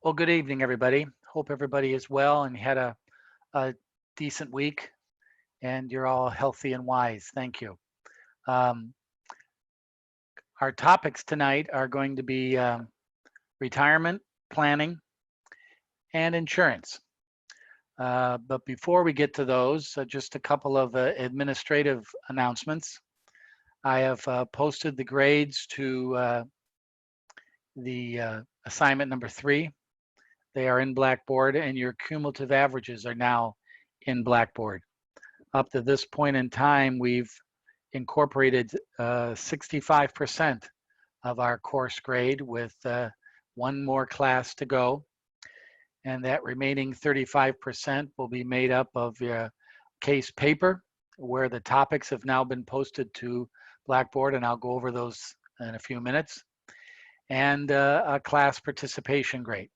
Well, good evening, everybody. Hope everybody is well and had a decent week and you're all healthy and wise. Thank you. Um, our topics tonight are going to be retirement planning and insurance. But before we get to those, just a couple of administrative announcements. I have posted the grades to the assignment number 3. They are in Blackboard, and your cumulative averages are now in Blackboard. Up to this point in time, we've incorporated 65% of our course grade with one more class to go. And that remaining 35% will be made up of your case paper, where the topics have now been posted to Blackboard, and I'll go over those in a few minutes, and a class participation grade.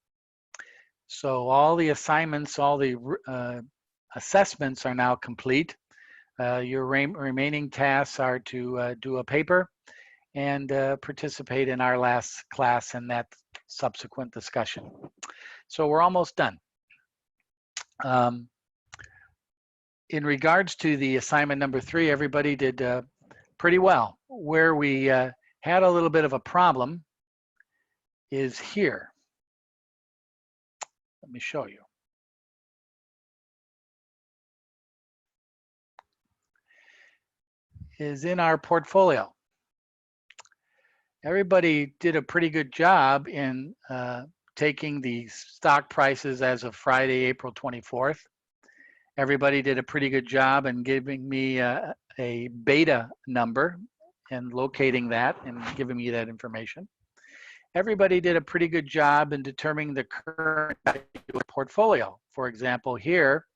So all the assignments, all the assessments are now complete. Your remaining tasks are to do a paper and participate in our last class and that subsequent discussion. So we're almost done. In regards to the assignment number 3, everybody did pretty well. Where we had a little bit of a problem is here. Let me show you. Is in our portfolio. Everybody did a pretty good job in taking the stock prices as of Friday, April 24th. Everybody did a pretty good job in giving me a beta number and locating that and giving me that information. Everybody did a pretty good job in determining the current value of the portfolio. For example, here,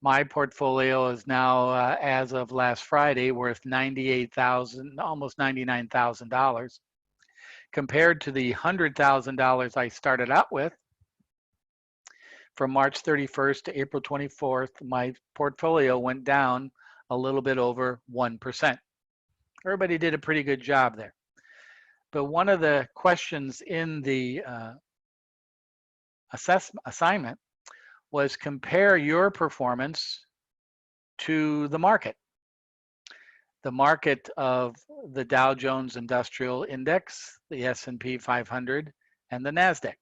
my portfolio is now, as of last Friday, worth $98,000, almost $99,000, compared to the $100,000 I started out with. From March 31st to April 24th, my portfolio went down a little bit over 1%. Everybody did a pretty good job there. But one of the questions in the assignment was compare your performance to the market. The market of the Dow Jones Industrial Index, the S&P 500, and the NASDAQ,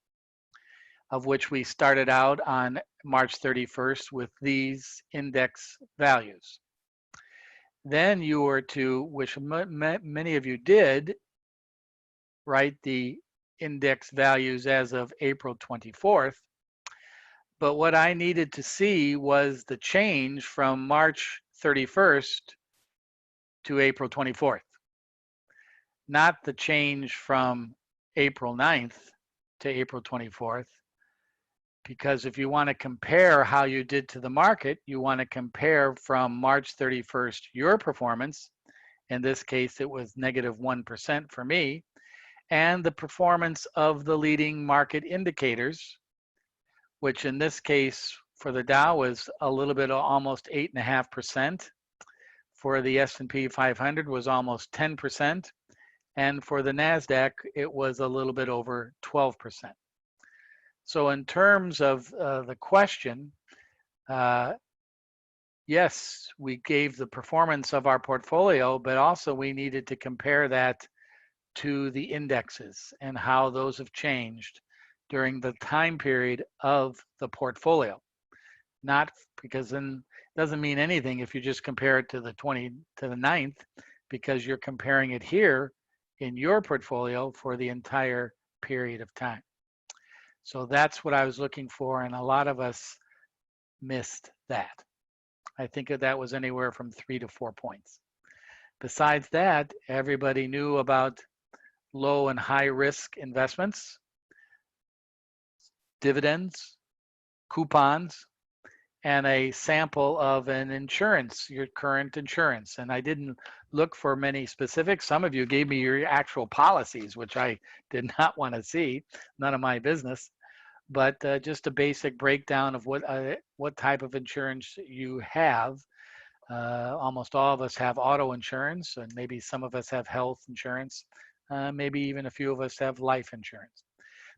of which we started out on March 31st with these index values. Then you were to, which many of you did, write the index values as of April 24th. But what I needed to see was the change from March 31st to April 24th, not the change from April 9th to April 24th. Because if you want to compare how you did to the market, you want to compare from March 31st, your performance. In this case, it was negative 1% for me, and the performance of the leading market indicators, which in this case for the Dow was a little bit, almost 8.5%. For the S&P 500 was almost 10%. And for the NASDAQ, it was a little bit over 12%. So in terms of the question, yes, we gave the performance of our portfolio, but also we needed to compare that to the indexes and how those have changed during the time period of the portfolio. Not because then it doesn't mean anything if you just compare it to the 9th, because you're comparing it here in your portfolio for the entire period of time. So that's what I was looking for, and a lot of us missed that. I think that was anywhere from 3 to 4 points. Besides that, everybody knew about low and high risk investments, dividends, coupons, and a sample of an insurance, your current insurance. And I didn't look for many specifics. Some of you gave me your actual policies, which I did not want to see, none of my business. But just a basic breakdown of what type of insurance you have. Almost all of us have auto insurance, and maybe some of us have health insurance. Maybe even a few of us have life insurance.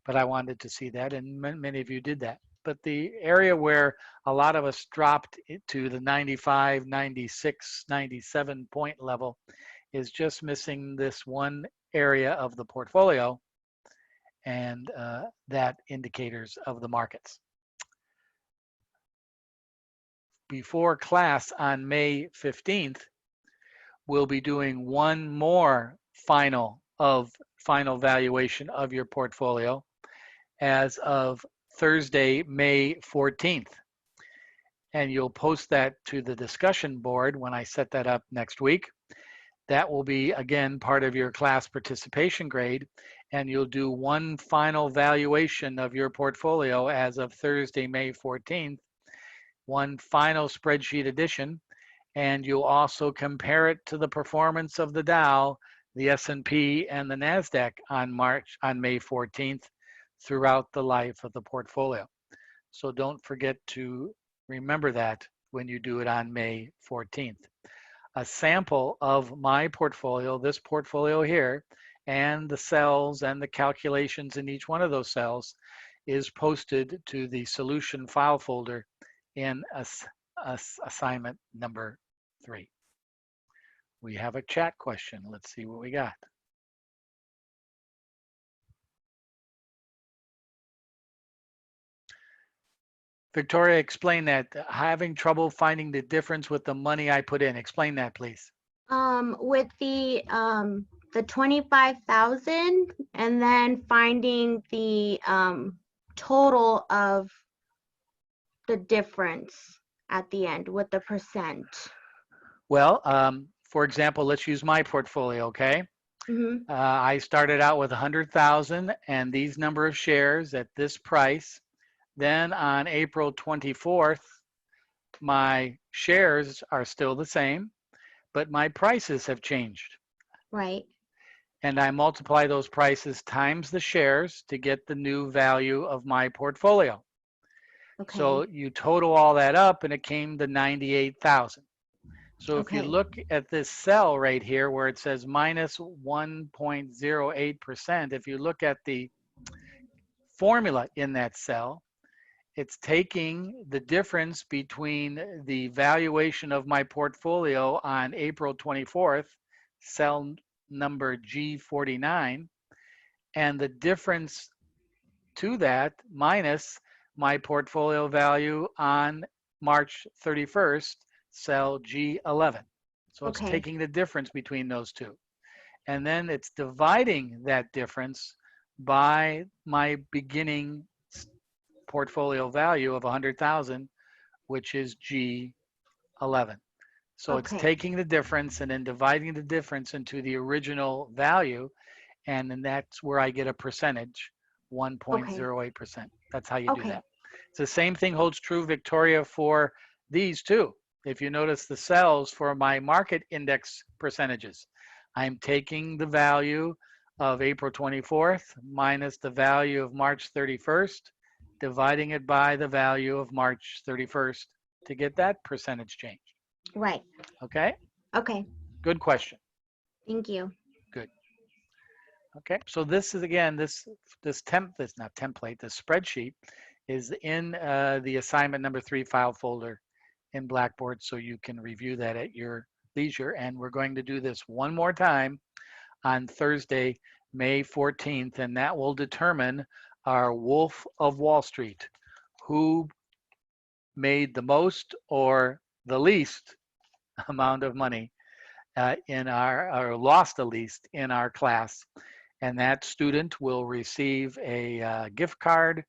but I wanted to see that, and many of you did that. But the area where a lot of us dropped to the 95, 96, 97 point level is just missing this one area of the portfolio, and that indicators of the markets. Before class on May 15th, we'll be doing one more final valuation of your portfolio as of Thursday, May 14th. And you'll post that to the discussion board when I set that up next week. That will be, again, part of your class participation grade, and you'll do one final valuation of your portfolio as of Thursday, May 14th, one final spreadsheet edition, and you'll also compare it to the performance of the Dow, the S&P, and the NASDAQ on May 14th throughout the life of the portfolio. So don't forget to remember that when you do it on May 14th. A sample of my portfolio, this portfolio here, and the cells and the calculations in each one of those cells is posted to the solution file folder in assignment number 3. We have a chat question. Let's see what we got. Victoria, explain that. Having trouble finding the difference with the money I put in. Explain that, please. With the 25,000 and then finding the total of the difference at the end with the percent. Well, for example, let's use my portfolio, okay? Mm-hmm. I started out with 100,000 and these number of shares at this price. Then on April 24th, my shares are still the same, but my prices have changed. Right. And I multiply those prices times the shares to get the new value of my portfolio. Okay. So you total all that up and it came to 98,000. So if you Okay. look at this cell right here where it says minus 1.08%, if you look at the formula in that cell, it's taking the difference between the valuation of my portfolio on April 24th, cell number G49, and the difference to that minus my portfolio value on March 31st, cell G11. So it's taking the difference between those two. And then it's dividing that difference by my beginning portfolio value of 100,000, which is G11. So it's taking the difference and then dividing the difference into the original value, and then that's where I get a percentage, 1.08%. That's how you do that. It's the same thing holds true, Victoria, for these too. If you notice the cells for my market index percentages, I'm taking the value of April 24th minus the value of March 31st, dividing it by the value of March 31st to get that percentage change. Right. Okay? Okay. Good question. Thank you. Good. Okay, so this is, again, this spreadsheet is in the assignment number 3 file folder in Blackboard, so you can review that at your leisure. And we're going to do this one more time on Thursday, May 14th, and that will determine our Wolf of Wall Street, who made the most or the least amount of money in or lost the least in our class. And that student will receive a gift card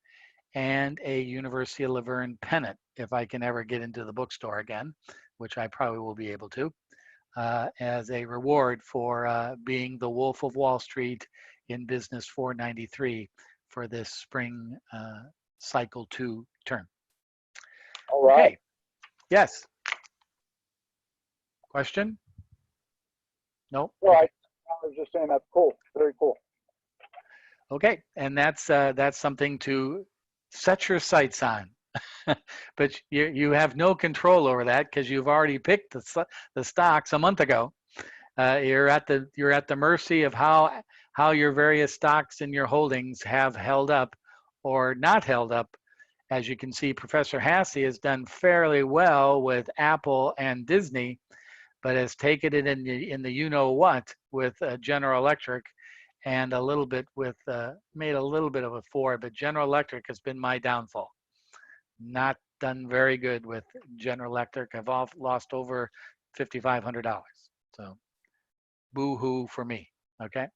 and a University of Laverne pennant, if I can ever get into the bookstore again, which I probably will be able to, as a reward for being the Wolf of Wall Street in Business 493 for this spring cycle 2 term. All right. Okay. Yes. Question? Nope. All right. I was just saying that's cool. Very cool. Okay, and that's something to set your sights on. But you have no control over that because you've already picked the stocks a month ago. You're at the mercy of how how your various stocks in your holdings have held up or not held up. As you can see, Professor Hasse has done fairly well with Apple and Disney, but has taken it in the you-know-what with General Electric, and a little bit with, made a little bit of a four, but General Electric has been my downfall. Not done very good with General Electric. I've lost over $5,500. So boo-hoo for me, okay?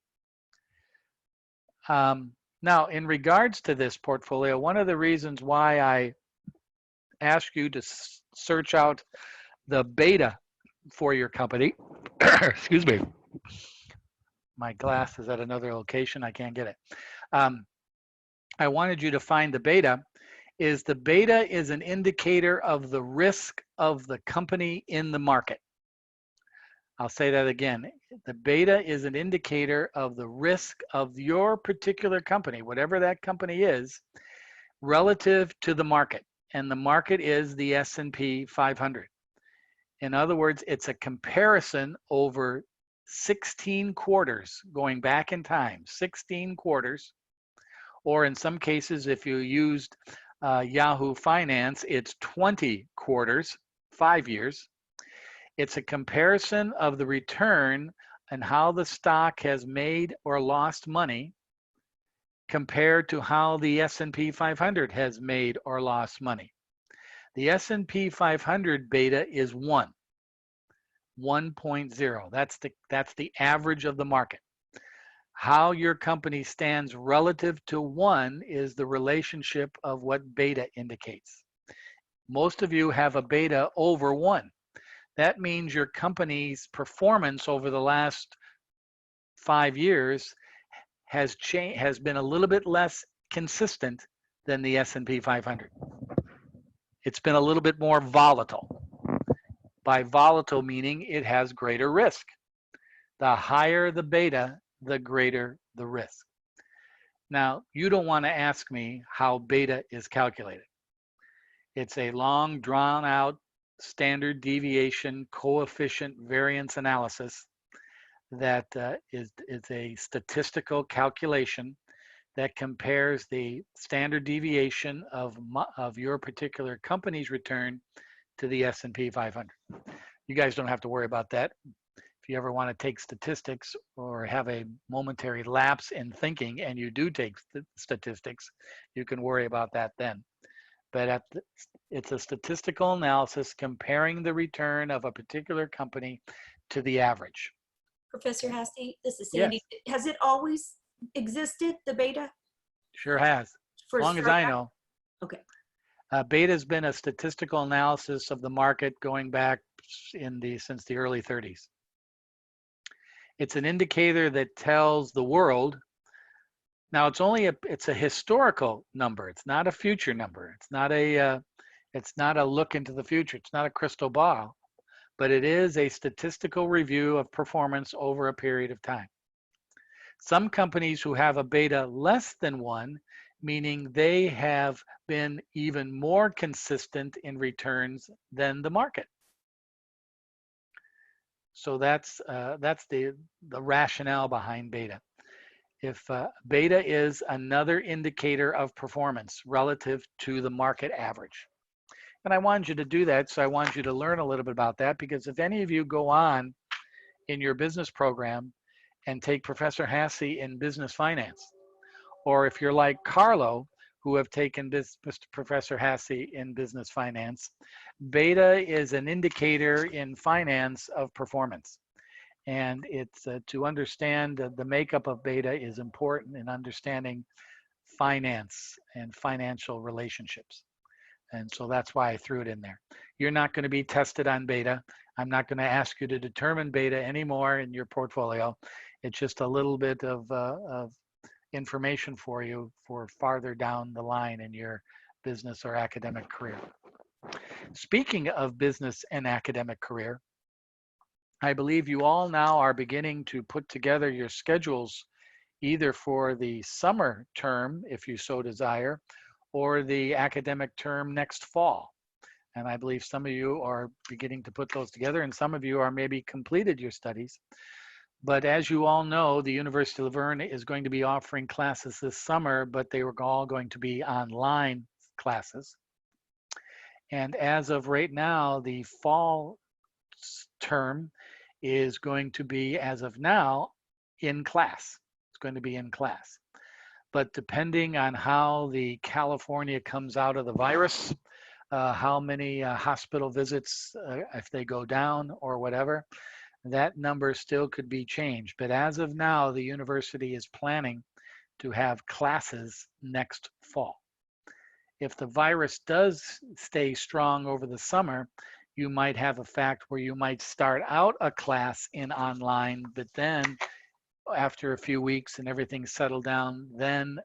Now, in regards to this portfolio, one of the reasons why I ask you to search out the beta for your company, excuse me, my glass is at another location, I can't get it. I wanted you to find the beta, is the beta is an indicator of the risk of the company in the market. I'll say that again. The beta is an indicator of the risk of your particular company, whatever that company is, relative to the market. And the market is the S&P 500. In other words, it's a comparison over 16 quarters going back in time, 16 quarters. Or in some cases, if you used Yahoo Finance, it's 20 quarters, 5 years. It's a comparison of the return and how the stock has made or lost money compared to how the S&P 500 has made or lost money. The S&P 500 beta is 1.0. That's the average of the market. How your company stands relative to 1 is the relationship of what beta indicates. Most of you have a beta over 1. That means your company's performance over the last 5 years has been a little bit less consistent than the S&P 500. It's been a little bit more volatile. By volatile meaning it has greater risk. The higher the beta, the greater the risk. Now, you don't want to ask me how beta is calculated. It's a long, drawn out standard deviation coefficient variance analysis that is a statistical calculation that compares the standard deviation of your particular company's return to the S&P 500. You guys don't have to worry about that. If you ever want to take statistics or have a momentary lapse in thinking and you do take statistics, you can worry about that then. But it's a statistical analysis comparing the return of a particular company to the average. Professor Hasse, this is Sandy. Yes. Has it always existed, the beta? Sure has, as long as I know. Okay. Beta has been a statistical analysis of the market going back since the early 30s. It's an indicator that tells the world. Now it's a historical number. It's not a future number. It's not a look into the future. It's not a crystal ball, but it is a statistical review of performance over a period of time. Some companies who have a beta less than 1, meaning they have been even more consistent in returns than the market. So that's the rationale behind beta. If beta is another indicator of performance relative to the market average. And I wanted you to do that, so I want you to learn a little bit about that, because if any of you go on in your business program and take Professor Hasse in business finance, or if you're like Carlo, who have taken Professor Hasse in business finance, beta is an indicator in finance of performance. And it's to understand the makeup of beta is important in understanding finance and financial relationships. And so that's why I threw it in there. You're not going to be tested on beta. I'm not going to ask you to determine beta anymore in your portfolio. It's just a little bit of information for you for farther down the line in your business or academic career. Speaking of business and academic career, I believe you all now are beginning to put together your schedules either for the summer term, if you so desire, or the academic term next fall. And I believe some of you are beginning to put those together, and some of you are maybe completed your studies. But as you all know, the University of Laverne is going to be offering classes this summer, but they were all going to be online classes. And as of right now, the fall term is going to be, as of now, in class. It's going to be in class. But depending on how the California comes out of the virus, how many hospital visits, if they go down or whatever, that number still could be changed. But as of now, the university is planning to have classes next fall. If the virus does stay strong over the summer, you might have a fact where you might start out a class in online, but then after a few weeks and everything's settled down, then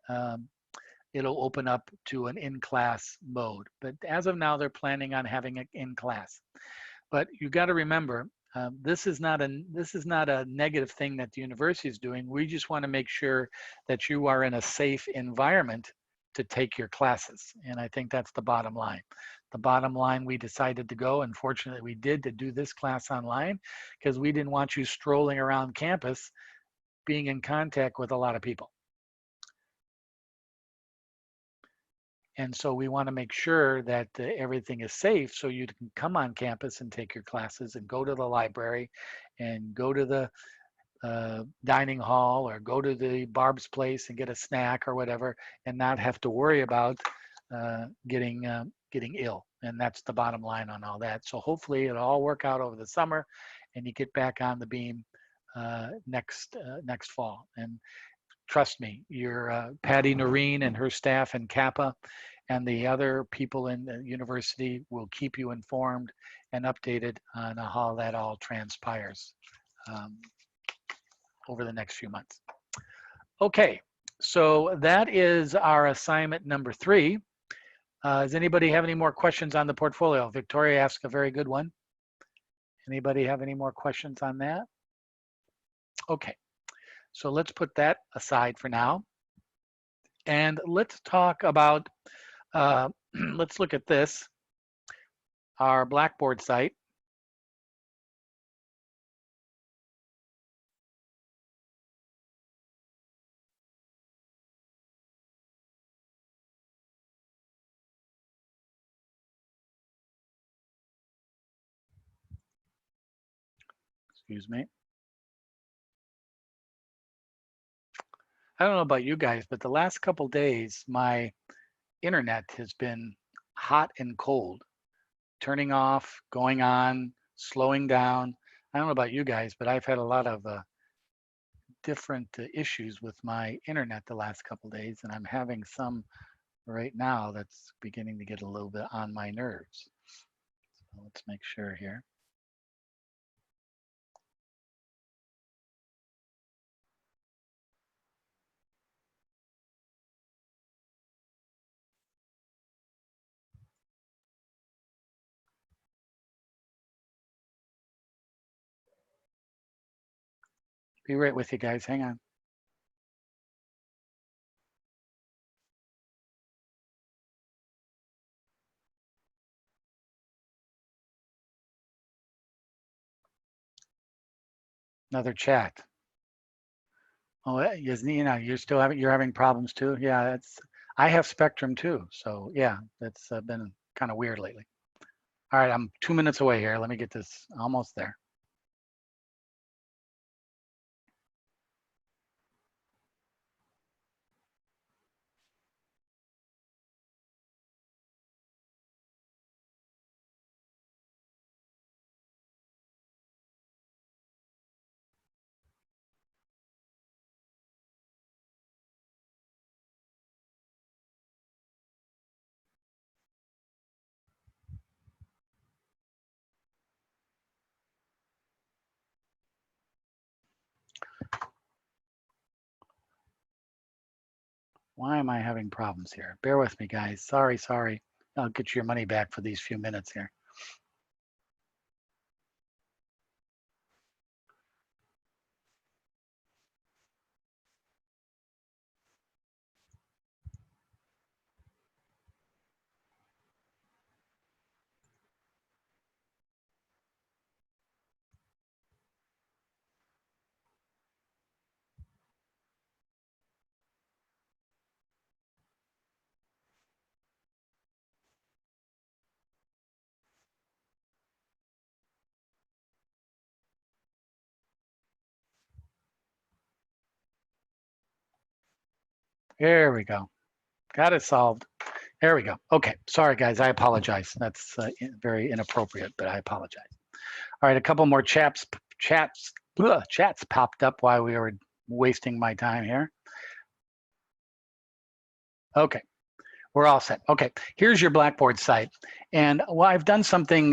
it'll open up to an in-class mode. But as of now, they're planning on having it in class. But you got to remember, this is not a negative thing that the university is doing. We just want to make sure that you are in a safe environment to take your classes. And I think that's the bottom line. The bottom line, we decided to go, and fortunately we did, to do this class online because we didn't want you strolling around campus being in contact with a lot of people. And so we want to make sure that everything is safe so you can come on campus and take your classes and go to the library and go to the dining hall or go to the Barb's place and get a snack or whatever and not have to worry about getting ill. And that's the bottom line on all that. So hopefully it'll all work out over the summer and you get back on the beam next fall. And trust me, your Patty Noreen and her staff in Kappa and the other people in the university will keep you informed and updated on how that all transpires over the next few months. Okay, so that is our assignment number 3. Does anybody have any more questions on the portfolio? Victoria asked a very good one. Anybody have any more questions on that? Okay. So let's put that aside for now. And let's talk about, let's look at this, our Blackboard site. Excuse me. I don't know about you guys, but the last couple days, my internet has been hot and cold, turning off, going on, slowing down. I don't know about you guys, but I've had a lot of different issues with my internet the last couple days, and I'm having some right now that's beginning to get a little bit on my nerves. So let's make sure here. Be right with you guys. Hang on. Another chat. Oh, you're still having problems too. Yeah, I have Spectrum too. So yeah, that's been kind of weird lately. All right, I'm 2 minutes away here. Let me get this almost there. Why am I having problems here? Bear with me, guys. Sorry. I'll get you your money back for these few minutes here. There we go. Got it solved. There we go. Okay. Sorry, guys. I apologize. That's very inappropriate, but I apologize. All right. A couple more chats popped up while we were wasting my time here. Okay. We're all set. Okay. Here's your Blackboard site. And well, I've done something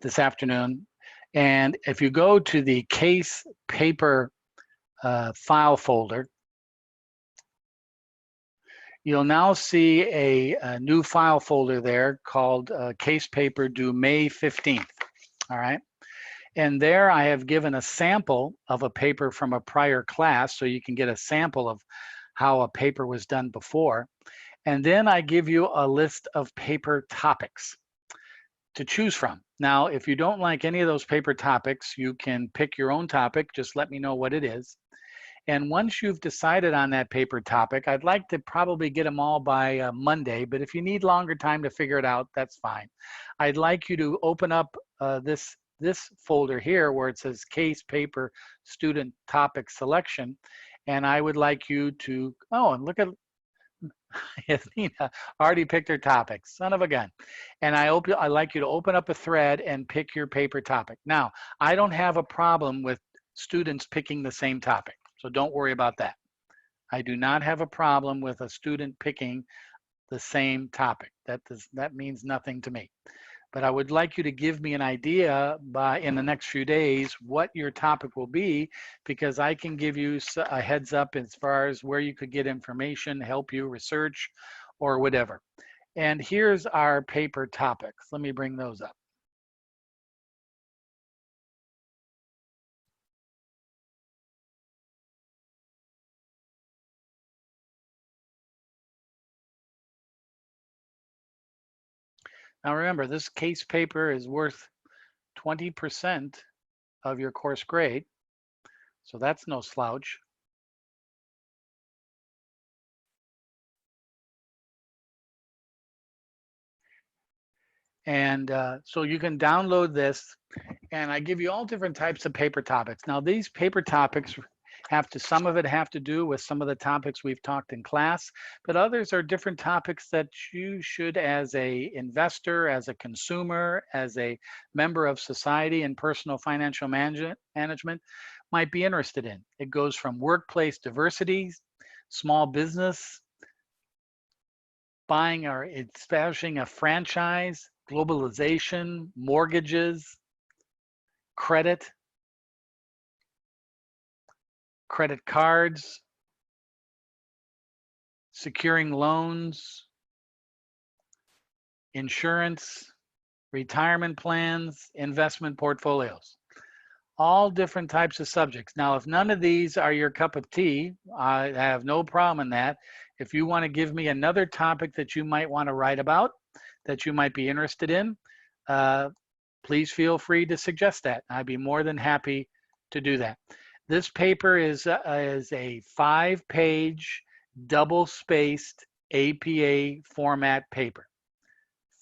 this afternoon. And if you go to the case paper file folder, you'll now see a new file folder there called case paper due May 15th. All right. And there I have given a sample of a paper from a prior class, so you can get a sample of how a paper was done before. And then I give you a list of paper topics to choose from. Now, if you don't like any of those paper topics, you can pick your own topic. Just let me know what it is. And once you've decided on that paper topic, I'd like to probably get them all by Monday, but if you need longer time to figure it out, that's fine. I'd like you to open up this folder here where it says case paper student topic selection. And I would like you to, oh, and look at, Athena already picked her topic, son of a gun. And I like you to open up a thread and pick your paper topic. Now, I don't have a problem with students picking the same topic, so don't worry about that. I do not have a problem with a student picking the same topic. That means nothing to me. But I would like you to give me an idea in the next few days what your topic will be, because I can give you a heads up as far as where you could get information, help you research, or whatever. And here's our paper topics. Let me bring those up. Now remember, this case paper is worth 20% of your course grade, so that's no slouch. And so you can download this, and I give you all different types of paper topics. Now these paper topics some of it have to do with some of the topics we've talked in class, but others are different topics that you should, as a investor, as a consumer, as a member of society and personal financial management might be interested in. It goes from workplace diversity, small business, buying or establishing a franchise, globalization, mortgages, credit cards, securing loans, insurance, retirement plans, investment portfolios. All different types of subjects. Now, if none of these are your cup of tea, I have no problem in that. If you want to give me another topic that you might want to write about, that you might be interested in, please feel free to suggest that. I'd be more than happy to do that. This paper is a 5-page, double-spaced APA format paper.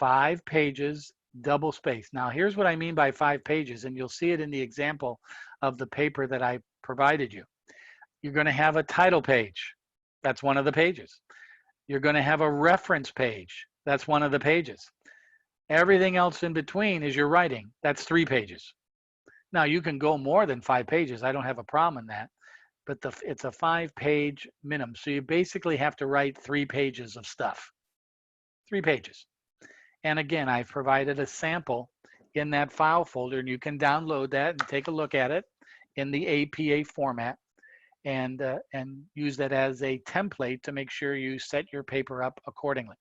5 pages, double-spaced. Now, here's what I mean by 5 pages, and you'll see it in the example of the paper that I provided you. You're going to have a title page. That's one of the pages. You're going to have a reference page. That's one of the pages. Everything else in between is your writing. That's 3 pages. Now, you can go more than 5 pages. I don't have a problem in that, but it's a 5-page minimum. So you basically have to write 3 pages of stuff, 3 pages. And again, I've provided a sample in that file folder, and you can download that and take a look at it in the APA format and use that as a template to make sure you set your paper up accordingly.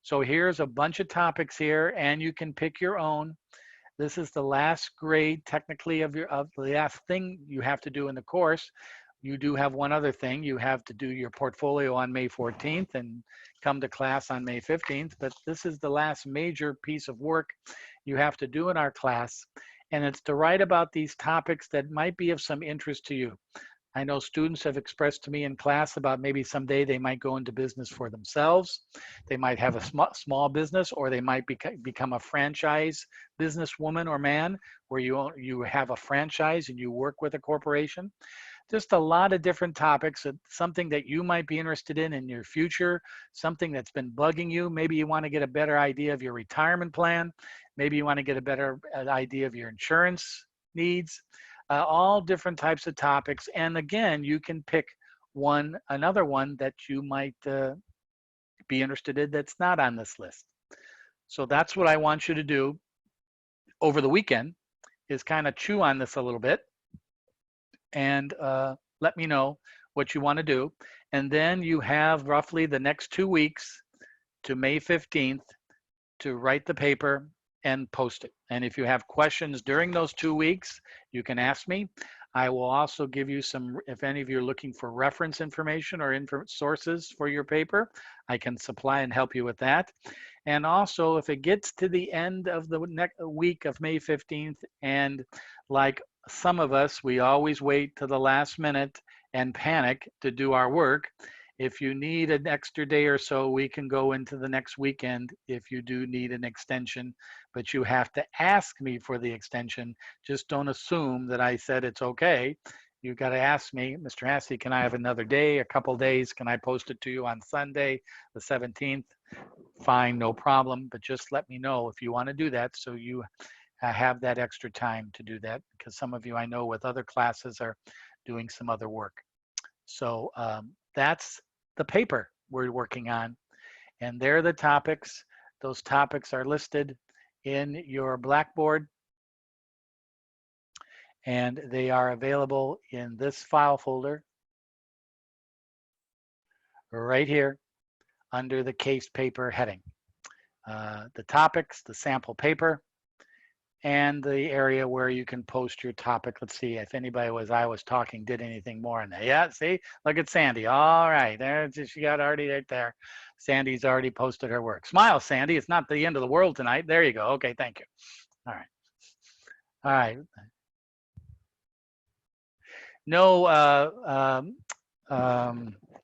So here's a bunch of topics here, and you can pick your own. This is the last grade, technically, of the last thing you have to do in the course. You do have one other thing. You have to do your portfolio on May 14th and come to class on May 15th. But this is the last major piece of work you have to do in our class. And it's to write about these topics that might be of some interest to you. I know students have expressed to me in class about maybe someday they might go into business for themselves. They might have a small business, or they might become a franchise businesswoman or man, where you have a franchise and you work with a corporation. just a lot of different topics, something that you might be interested in your future, something that's been bugging you. Maybe you want to get a better idea of your retirement plan. Maybe you want to get a better idea of your insurance needs, all different types of topics. And again, you can pick another one that you might be interested in that's not on this list. So that's what I want you to do over the weekend, is kind of chew on this a little bit and let me know what you want to do. And then you have roughly the next 2 weeks to May 15th to write the paper and post it. And if you have questions during those 2 weeks, you can ask me. I will also give you some, if any of you are looking for reference information or sources for your paper, I can supply and help you with that. And also, if it gets to the end of the next week of May 15th, and like some of us, we always wait to the last minute and panic to do our work. If you need an extra day or so, we can go into the next weekend if you do need an extension, but you have to ask me for the extension. Just don't assume that I said it's okay. You got to ask me, Mr. Hassey, can I have another day, a couple days? Can I post it to you on Sunday, the 17th? Fine, no problem, but just let me know if you want to do that, so you have that extra time to do that, because some of you I know with other classes are doing some other work. So that's the paper we're working on, and there are the topics. Those topics are listed in your Blackboard, and they are available in this file folder right here under the case paper heading. The topics, the sample paper, and the area where you can post your topic. Let's see if anybody I was talking did anything more in there. Yeah, see, look at Sandy. All right, there she got already right there. Sandy's already posted her work. Smile, Sandy. It's not the end of the world tonight. There you go. Okay, thank you. All right. All right. No,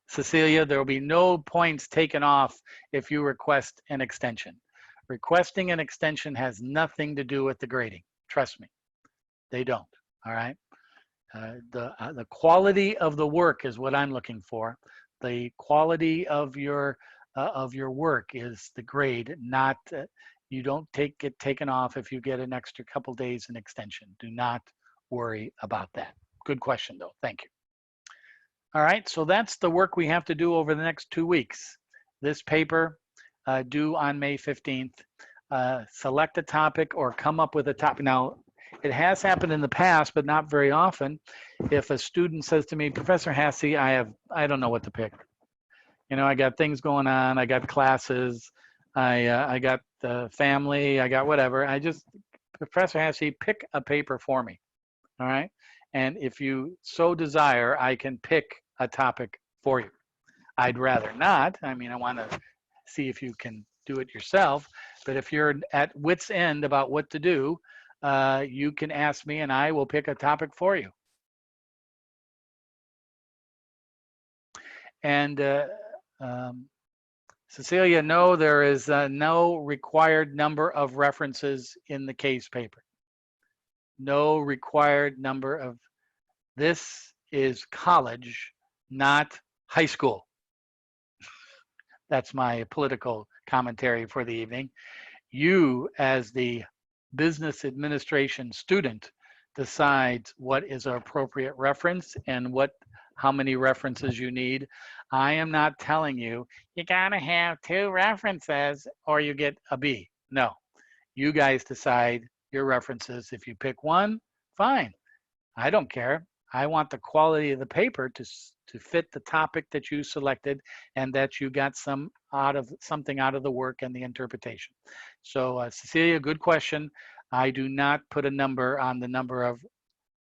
Cecilia, there will be no points taken off if you request an extension. Requesting an extension has nothing to do with the grading. Trust me, they don't. All right. The quality of the work is what I'm looking for. The quality of your work is the grade, not you don't get taken off if you get an extra couple days in extension. Do not worry about that. Good question though. Thank you. All right, so that's the work we have to do over the next 2 weeks. This paper due on May 15th. Select a topic or come up with a topic. Now, it has happened in the past, but not very often. If a student says to me, Professor Hassey, I don't know what to pick. You know, I got things going on. I got classes. I got family. I got whatever. Professor Hassey, pick a paper for me. All right. And if you so desire, I can pick a topic for you. I'd rather not. I mean, I want to see if you can do it yourself. But if you're at wit's end about what to do, you can ask me and I will pick a topic for you. And Cecilia, no, there is no required number of references in the case paper. No required number of, this is college, not high school. That's my political commentary for the evening. You, as the business administration student, decides what is an appropriate reference and how many references you need. I am not telling you, you gotta have 2 references or you get a B. No, you guys decide your references. If you pick one, fine. I don't care. I want the quality of the paper to fit the topic that you selected and that you got something out of the work and the interpretation. So Cecilia, good question. I do not put a number on the number of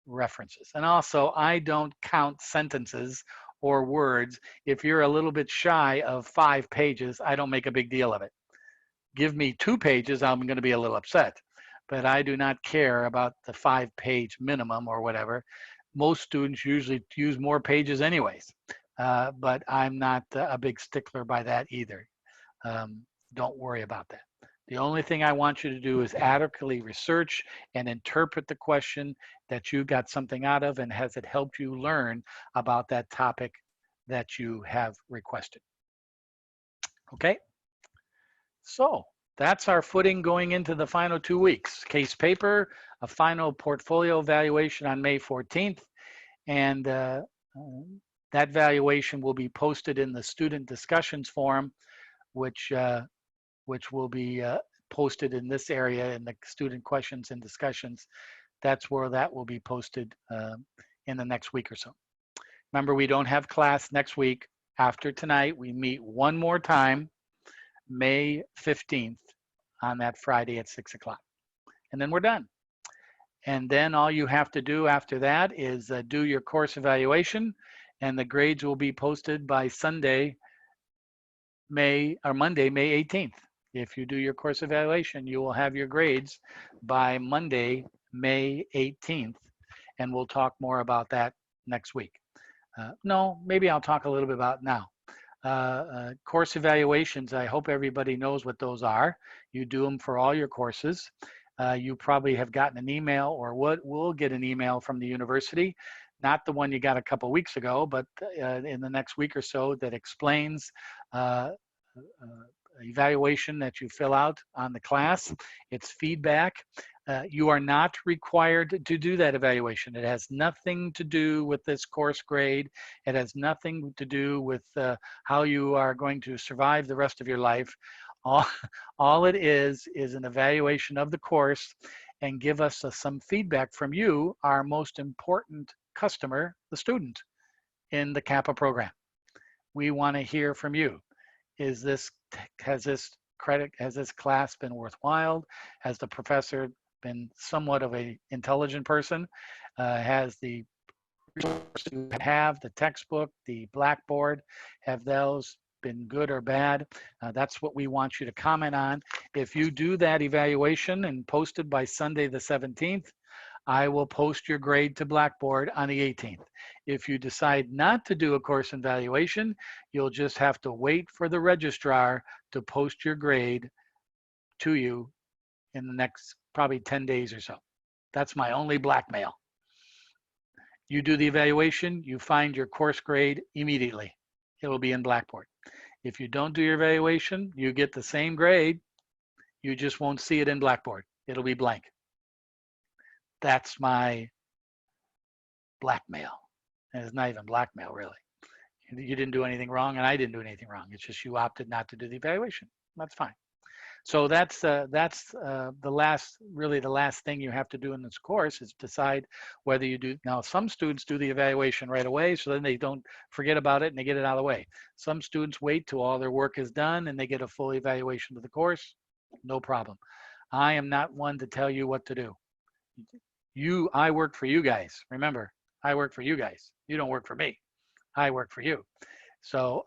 references. And also, I don't count sentences or words. If you're a little bit shy of 5 pages, I don't make a big deal of it. Give me 2 pages, I'm going to be a little upset. But I do not care about the 5-page minimum or whatever. Most students usually use more pages anyways, but I'm not a big stickler by that either. Don't worry about that. The only thing I want you to do is adequately research and interpret the question that you got something out of, and has it helped you learn about that topic that you have requested. Okay? So that's our footing going into the final 2 weeks. Case paper, a final portfolio evaluation on May 14th, and that valuation will be posted in the student discussions forum, which will be posted in this area in the student questions and discussions. That's where that will be posted in the next week or so. Remember, we don't have class next week. After tonight, we meet one more time, May 15th, on that Friday at 6 o'clock. And then we're done. And then all you have to do after that is do your course evaluation, and the grades will be posted by Monday, May 18th. If you do your course evaluation, you will have your grades by Monday, May 18th, and we'll talk more about that next week. No, maybe I'll talk a little bit about now. Course evaluations, I hope everybody knows what those are. You do them for all your courses. You probably have gotten an email, or will get an email from the university, not the one you got a couple weeks ago, but in the next week or so, that explains evaluation that you fill out on the class. It's feedback. You are not required to do that evaluation. It has nothing to do with this course grade. It has nothing to do with how you are going to survive the rest of your life. All it is an evaluation of the course, and give us some feedback from you, our most important customer, the student in the CAPA program. We want to hear from you. Has this class been worthwhile? Has the professor been somewhat of an intelligent person? Has the resources you have, the textbook, the blackboard, have those been good or bad? That's what we want you to comment on. If you do that evaluation and post it by Sunday the 17th, I will post your grade to Blackboard on the 18th. If you decide not to do a course evaluation, you'll just have to wait for the registrar to post your grade to you in the next probably 10 days or so. That's my only blackmail. You do the evaluation, you find your course grade immediately. It will be in Blackboard. If you don't do your evaluation, you get the same grade. You just won't see it in Blackboard. It'll be blank. That's my blackmail. And it's not even blackmail, really. You didn't do anything wrong, and I didn't do anything wrong. It's just you opted not to do the evaluation. That's fine. So that's the last thing you have to do in this course, is decide whether you do. Now, some students do the evaluation right away, so then they don't forget about it and they get it out of the way. Some students wait till all their work is done and they get a full evaluation of the course. No problem. I am not one to tell you what to do. I work for you guys. Remember, I work for you guys. You don't work for me. I work for you. So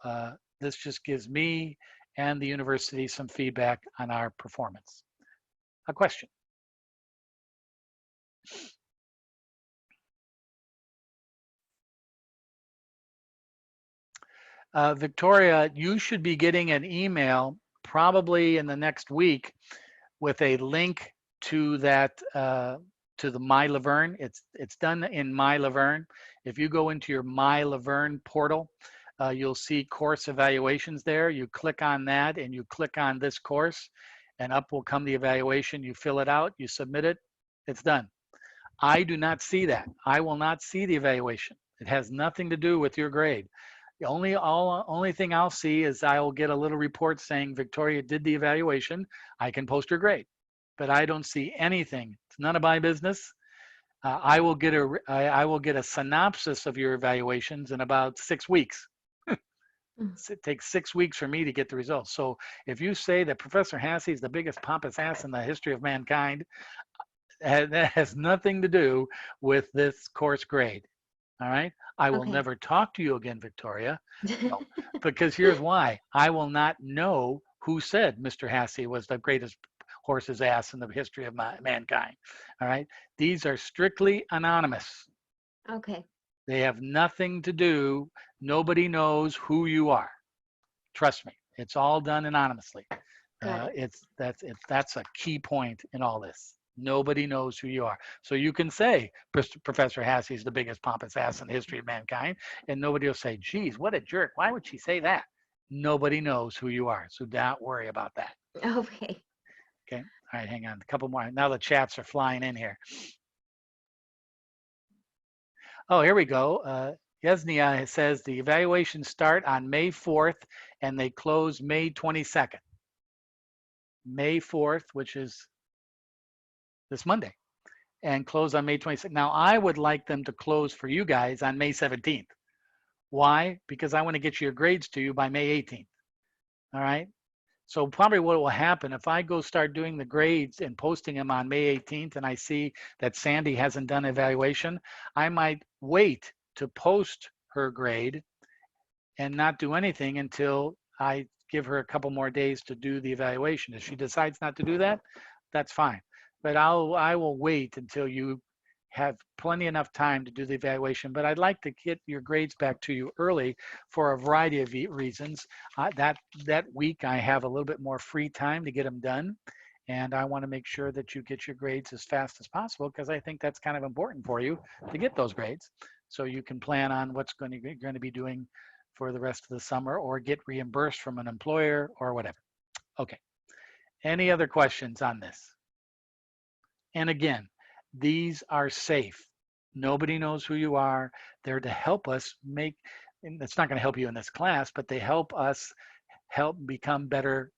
this just gives me and the university some feedback on our performance. A question? Victoria, you should be getting an email probably in the next week with a link to that to the My Laverne. It's done in My Laverne. If you go into your My Laverne portal, you'll see course evaluations there. You click on that and you click on this course, and up will come the evaluation. You fill it out, you submit it, it's done. I do not see that. I will not see the evaluation. It has nothing to do with your grade. The only thing I'll see is I will get a little report saying Victoria did the evaluation. I can post her grade, but I don't see anything. It's none of my business. I will get a synopsis of your evaluations in about 6 weeks. It takes 6 weeks for me to get the results. So if you say that Professor Hassey is the biggest pompous ass in the history of mankind, that has nothing to do with this course grade. All right. I will Okay. never talk to you again, Victoria. No, because here's why. I will not know who said Mr. Hassey was the greatest horse's ass in the history of mankind. All right. These are strictly anonymous. Okay. They have nothing to do. Nobody knows who you are. Trust me. It's all done anonymously. Got it. That's a key point in all this. Nobody knows who you are. So you can say Professor Hassey's the biggest pompous ass in the history of mankind, and nobody will say, geez, what a jerk. Why would she say that? Nobody knows who you are. So don't worry about that. Okay. Okay. All right, hang on. A couple more. Now the chats are flying in here. Oh, here we go. Yesnia says the evaluations start on May 4th and they close May 22nd. May 4th, which is this Monday, and close on May 26th. Now, I would like them to close for you guys on May 17th. Why? Because I want to get your grades to you by May 18th. All right. So probably what will happen if I go start doing the grades and posting them on May 18th and I see that Sandy hasn't done evaluation, I might wait to post her grade and not do anything until I give her a couple more days to do the evaluation. If she decides not to do that, that's fine. But I will wait until you have plenty enough time to do the evaluation. But I'd like to get your grades back to you early for a variety of reasons. That week I have a little bit more free time to get them done. And I want to make sure that you get your grades as fast as possible because I think that's kind of important for you to get those grades. So you can plan on what's going to be doing for the rest of the summer or get reimbursed from an employer or whatever. Okay. Any other questions on this? And again, these are safe. Nobody knows who you are. They're to help us make, and it's not going to help you in this class, but they help us become better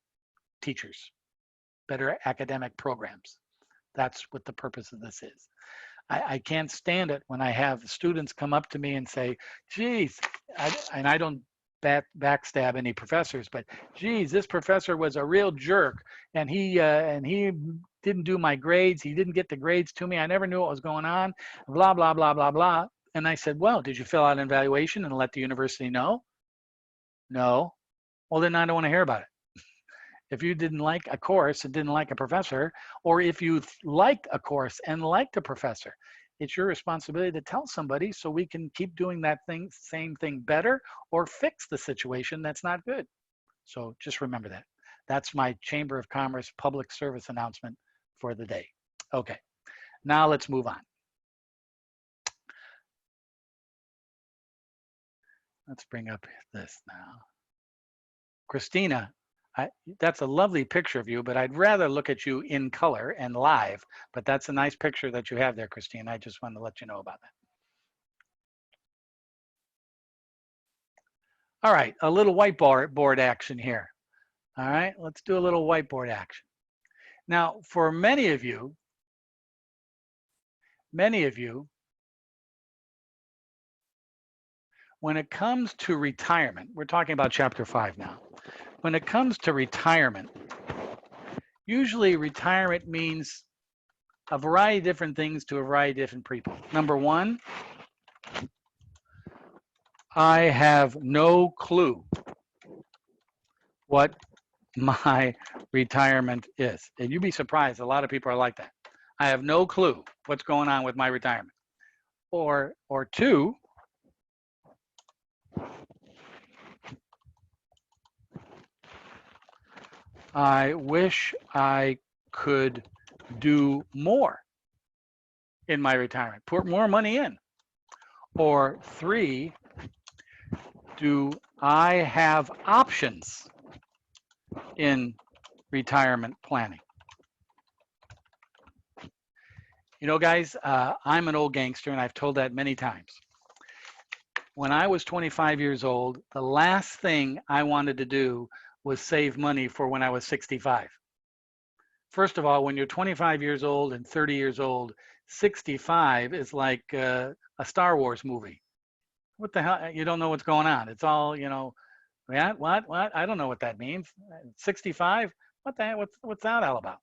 teachers, better academic programs. That's what the purpose of this is. I can't stand it when I have students come up to me and say, geez, and I don't backstab any professors, but geez, this professor was a real jerk and he didn't do my grades. He didn't get the grades to me. I never knew what was going on, blah, blah, blah, blah, blah. And I said, well, did you fill out an evaluation and let the university know? No. Well, then I don't want to hear about it. If you didn't like a course and didn't like a professor, or if you liked a course and liked a professor, it's your responsibility to tell somebody so we can keep doing that same thing better or fix the situation that's not good. So just remember that. That's my Chamber of Commerce public service announcement for the day. Okay, now let's move on. Let's bring up this now. Christina, that's a lovely picture of you, but I'd rather look at you in color and live, but that's a nice picture that you have there, Christine. I just wanted to let you know about that. All right, a little whiteboard action here. All right, let's do a little whiteboard action. Now, for many of you, when it comes to retirement, we're talking about chapter 5 now. When it comes to retirement, usually retirement means a variety of different things to a variety of different people. Number one, I have no clue what my retirement is. And you'd be surprised, a lot of people are like that. I have no clue what's going on with my retirement. Or two, I wish I could do more in my retirement, put more money in. Or three, do I have options in retirement planning? You know, guys, I'm an old gangster, and I've told that many times. When I was 25 years old, the last thing I wanted to do was save money for when I was 65. First of all, when you're 25 years old and 30 years old, 65 is like a Star Wars movie. What the hell? You don't know what's going on. It's all, you know, what? I don't know what that means. 65? What the hell? What's that all about?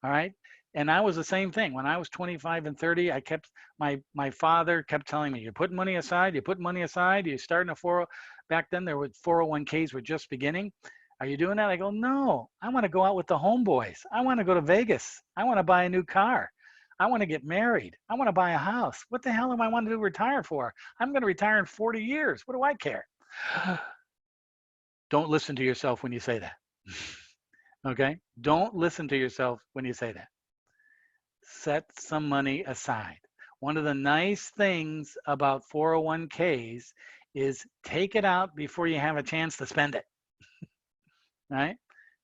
All right. And I was the same thing. When I was 25 and 30, I kept, my father kept telling me, you put money aside, you're starting a 40, back then there were 401ks were just beginning. Are you doing that? I go, no, I want to go out with the homeboys. I want to go to Vegas. I want to buy a new car. I want to get married. I want to buy a house. What the hell am I wanting to retire for? I'm going to retire in 40 years. What do I care? Don't listen to yourself when you say that. Okay? Don't listen to yourself when you say that. Set some money aside. One of the nice things about 401ks is take it out before you have a chance to spend it. Right?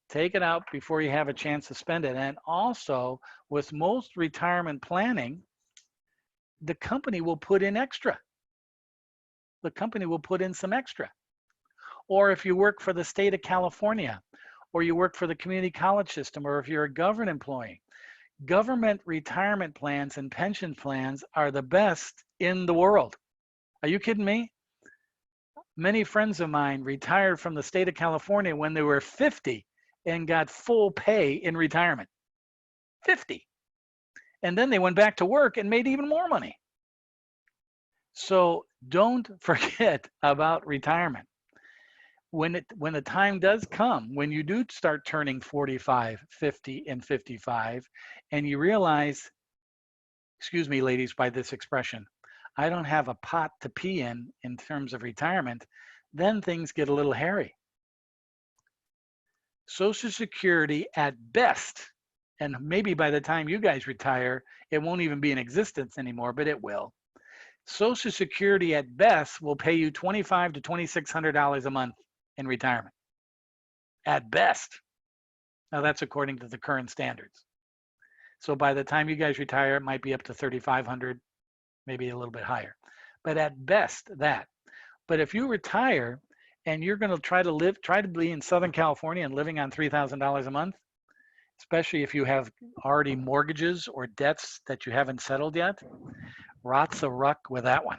Take it out before you have a chance to spend it. And also, with most retirement planning, the company will put in extra. The company will put in some extra. Or if you work for the state of California, or you work for the community college system, or if you're a government employee, government retirement plans and pension plans are the best in the world. Are you kidding me? Many friends of mine retired from the state of California when they were 50 and got full pay in retirement. 50. And then they went back to work and made even more money. So don't forget about retirement. When the time does come, when you do start turning 45, 50, and 55, and you realize, excuse me, ladies, by this expression, I don't have a pot to pee in terms of retirement, then things get a little hairy. Social Security at best, and maybe by the time you guys retire, it won't even be in existence anymore, but it will. Social Security at best will pay you $2,500 to $2,600 a month in retirement. At best. Now that's according to the current standards. So by the time you guys retire, it might be up to $3,500, maybe a little bit higher. But at best, that. But if you retire and you're going to try to be in Southern California and living on $3,000 a month, especially if you have already mortgages or debts that you haven't settled yet, rots a ruck with that one.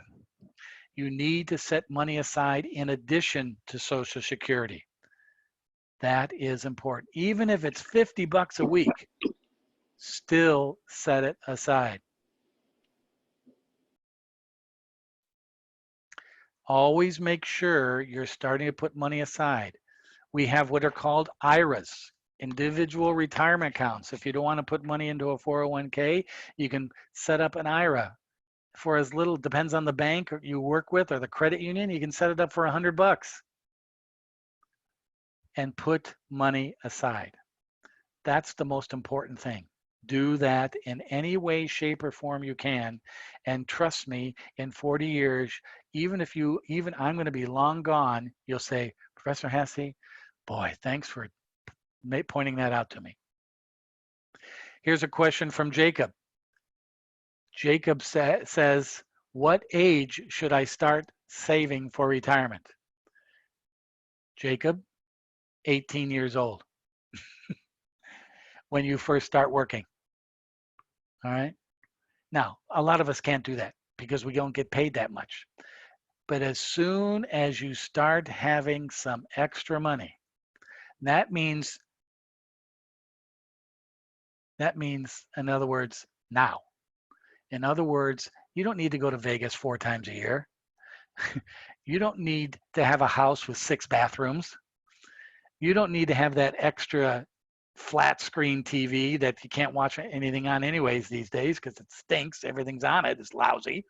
You need to set money aside in addition to Social Security. That is important. Even if it's $50 a week, still set it aside. Always make sure you're starting to put money aside. We have what are called IRAs, individual retirement accounts. If you don't want to put money into a 401k, you can set up an IRA for as little, depends on the bank you work with or the credit union, you can set it up for $100 and put money aside. That's the most important thing. Do that in any way, shape, or form you can. And trust me, in 40 years, even I'm going to be long gone, you'll say, Professor Hasse, boy, thanks for pointing that out to me. Here's a question from Jacob. Jacob says, what age should I start saving for retirement? Jacob, 18 years old. When you first start working. All right. Now, a lot of us can't do that because we don't get paid that much. But as soon as you start having some extra money, that means, in other words, now. In other words, you don't need to go to Vegas 4 times a year. You don't need to have a house with 6 bathrooms. You don't need to have that extra flat screen TV that you can't watch anything on anyways these days because it stinks. Everything's on it. It's lousy.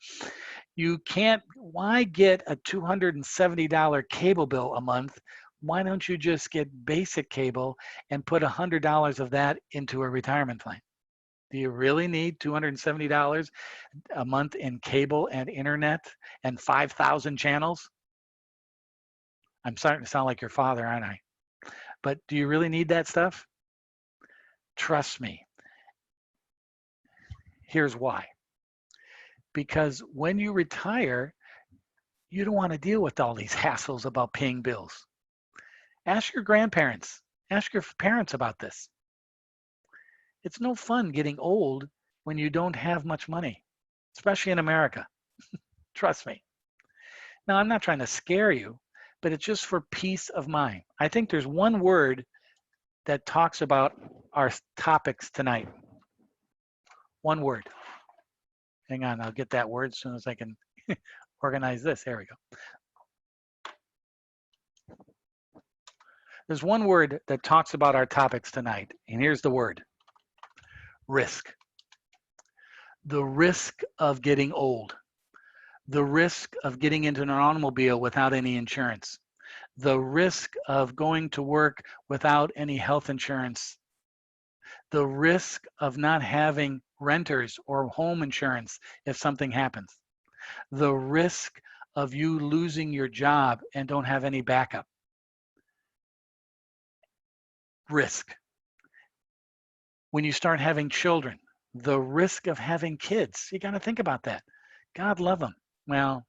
You can't, why get a $270 cable bill a month? Why don't you just get basic cable and put $100 of that into a retirement plan? Do you really need $270 a month in cable and internet and 5,000 channels? I'm starting to sound like your father, aren't I? But do you really need that stuff? Trust me. Here's why. Because when you retire, you don't want to deal with all these hassles about paying bills. Ask your grandparents, ask your parents about this. It's no fun getting old when you don't have much money, especially in America. Trust me. Now, I'm not trying to scare you, but it's just for peace of mind. I think there's one word that talks about our topics tonight. One word. Hang on, I'll get that word as soon as I can organize this. There we go. There's one word that talks about our topics tonight, and here's the word. Risk. The risk of getting old. The risk of getting into an automobile without any insurance. the risk of going to work without any health insurance, the risk of not having renters or home insurance if something happens, the risk of you losing your job and don't have any backup. Risk. When you start having children, the risk of having kids, you got to think about that. God love them. Well,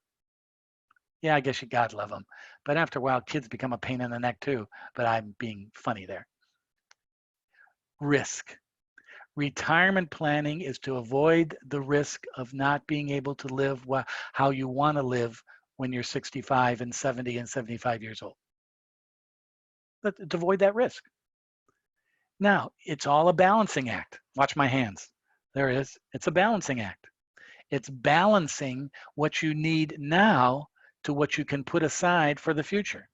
yeah, I guess you God love them. But after a while, kids become a pain in the neck too. But I'm being funny there. Risk. Retirement planning is to avoid the risk of not being able to live how you want to live when you're 65 and 70 and 75 years old. But to avoid that risk. Now, it's all a balancing act. Watch my hands. There it is. It's a balancing act. It's balancing what you need now to what you can put aside for the future.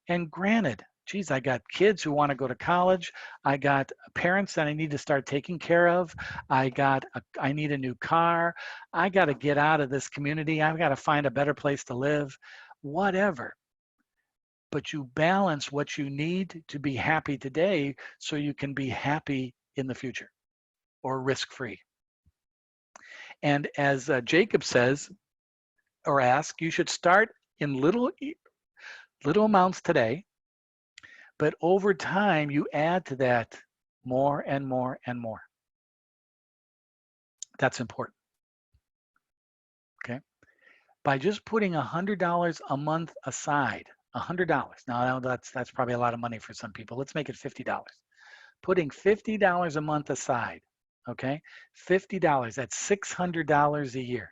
And granted, geez, I got kids who want to go to college. I got parents that I need to start taking care of. I need a new car. I got to get out of this community. I've got to find a better place to live, whatever. But you balance what you need to be happy today so you can be happy in the future or risk-free. And as Jacob says or asks, you should start in little amounts today, but over time you add to that more and more and more. That's important. Okay. By just putting $100 a month aside, $100. Now that's probably a lot of money for some people. Let's make it $50. Putting $50 a month aside, okay? $50, that's $600 a year.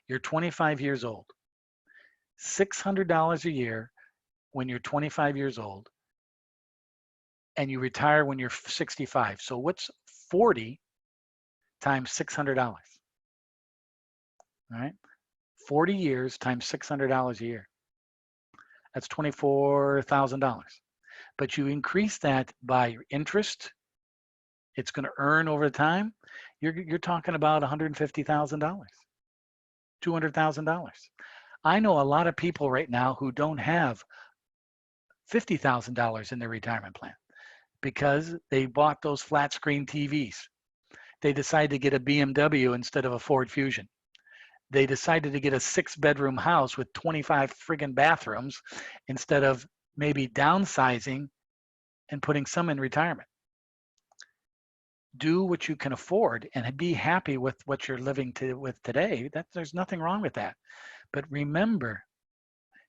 You're 25 years old. $600 a year when you're 25 years old, and you retire when you're 65. So what's 40 times $600? All right, 40 years times $600 a year. That's $24,000. But you increase that by your interest, it's going to earn over time. You're talking about $150,000, $200,000. I know a lot of people right now who don't have $50,000 in their retirement plan because they bought those flat screen TVs. They decided to get a BMW instead of a Ford Fusion. They decided to get a 6-bedroom house with 25 friggin' bathrooms instead of maybe downsizing and putting some in retirement. Do what you can afford and be happy with what you're living with today. There's nothing wrong with that. But remember,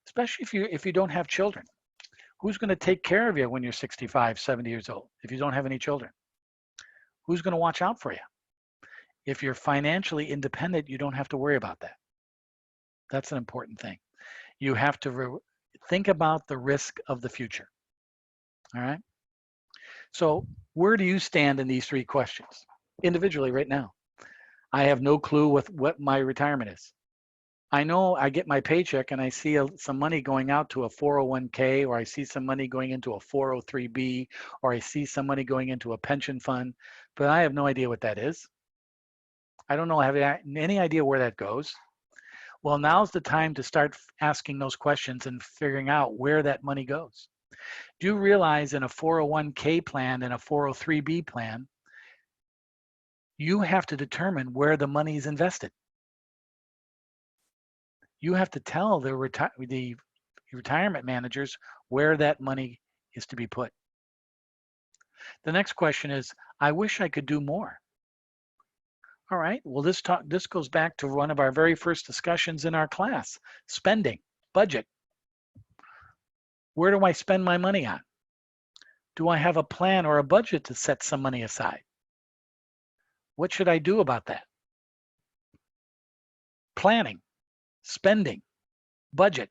especially if you don't have children, who's going to take care of you when you're 65, 70 years old if you don't have any children? Who's going to watch out for you? If you're financially independent, you don't have to worry about that. That's an important thing. You have to think about the risk of the future. All right? So where do you stand in these 3 questions individually right now? I have no clue what my retirement is. I know I get my paycheck and I see some money going out to a 401k, or I see some money going into a 403b, or I see some money going into a pension fund, but I have no idea what that is. I don't know, I have any idea where that goes. Well, now's the time to start asking those questions and figuring out where that money goes. Do you realize in a 401k plan and a 403b plan, you have to determine where the money is invested? You have to tell the retirement managers where that money is to be put. The next question is, I wish I could do more. All right, well, this goes back to one of our very first discussions in our class, spending, budget. Where do I spend my money on? Do I have a plan or a budget to set some money aside? What should I do about that? Planning, spending, budget.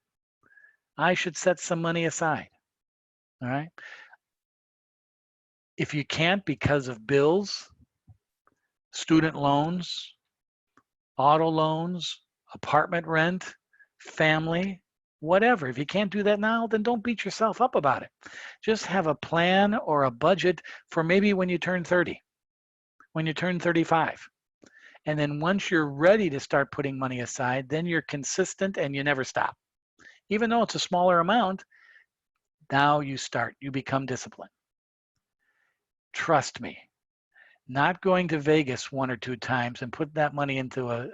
I should set some money aside. All right. If you can't because of bills, student loans, auto loans, apartment rent, family, whatever. If you can't do that now, then don't beat yourself up about it. Just have a plan or a budget for maybe when you turn 30, when you turn 35. And then once you're ready to start putting money aside, then you're consistent and you never stop. even though it's a smaller amount, now you become disciplined. Trust me, not going to Vegas 1 or 2 times and putting that money into a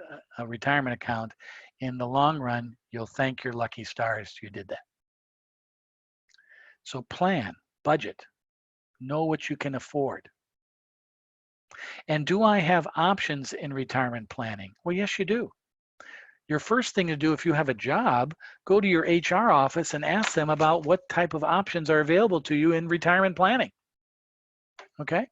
retirement account, in the long run, you'll thank your lucky stars you did that. So plan, budget, know what you can afford. And do I have options in retirement planning? Well, yes, you do. Your first thing to do if you have a job, go to your HR office and ask them about what type of options are available to you in retirement planning. Okay?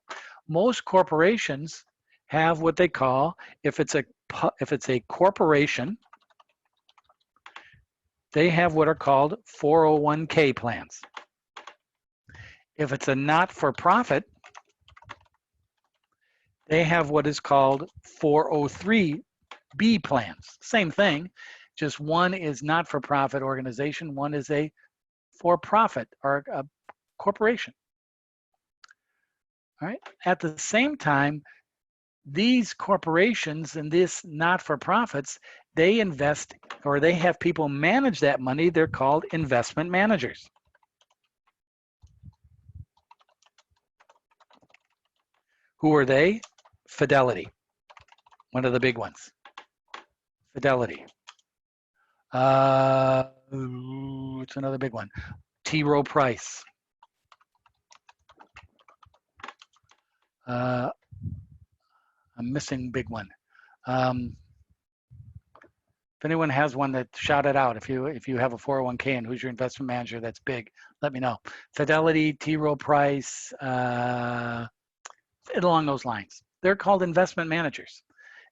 Most corporations have what they call, if it's a corporation, they have what are called 401k plans. If it's a not-for-profit, they have what is called 403b plans. Same thing, just one is not-for-profit organization, one is a for-profit or a corporation. All right. At the same time, these corporations and these not-for-profits, they invest, or they have people manage that money. They're called investment managers. Who are they? Fidelity, one of the big ones. Fidelity. It's another big one. T. Rowe Price. I'm missing big one. If anyone has one, that shout it out. If you have a 401k and who's your investment manager that's big, let me know. Fidelity, T. Rowe Price, along those lines. They're called investment managers.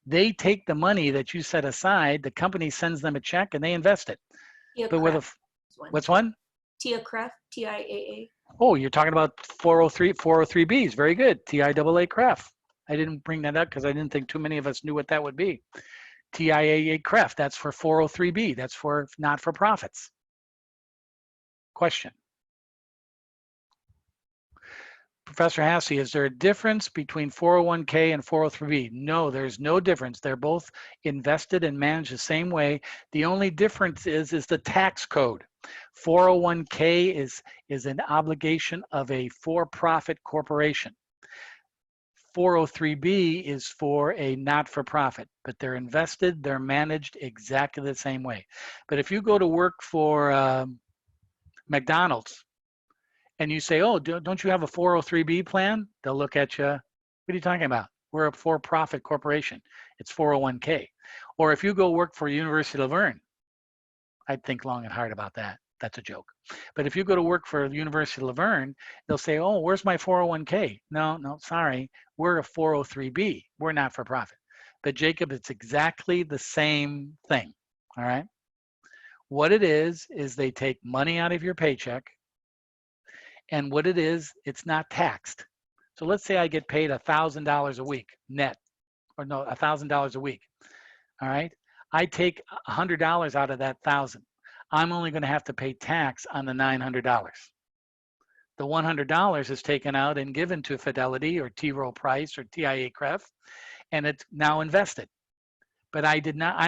They take the money that you set aside, the company sends them a check and they invest it. Tia But with a, Kraft is one. what's one? Tia Kraft, TIAA. Oh, you're talking about 403Bs. Very good. TIAA Craft. I didn't bring that up because I didn't think too many of us knew what that would be. TIAA Craft, that's for 403B. That's for not-for-profits. Question. Professor Hassey, is there a difference between 401k and 403b? No, there's no difference. They're both invested and managed the same way. The only difference is the tax code. 401k is an obligation of a for-profit corporation. 403b is for a not-for-profit, but they're invested, they're managed exactly the same way. But if you go to work for McDonald's, and you say, oh, don't you have a 403b plan? They'll look at you, what are you talking about? We're a for-profit corporation. It's 401k. Or if you go work for University of Laverne, I'd think long and hard about that. That's a joke. But if you go to work for the University of Laverne, they'll say, oh, where's my 401k? No, sorry, we're a 403b. We're not for profit. But Jacob, it's exactly the same thing, all right? What it is they take money out of your paycheck, and what it is, it's not taxed. So let's say I get paid $1,000 a week net, or no, $1,000 a week. All right. I take $100 out of that 1,000. I'm only going to have to pay tax on the $900. The $100 is taken out and given to Fidelity or T. Rowe Price or TIAA Craft, and it's now invested. But I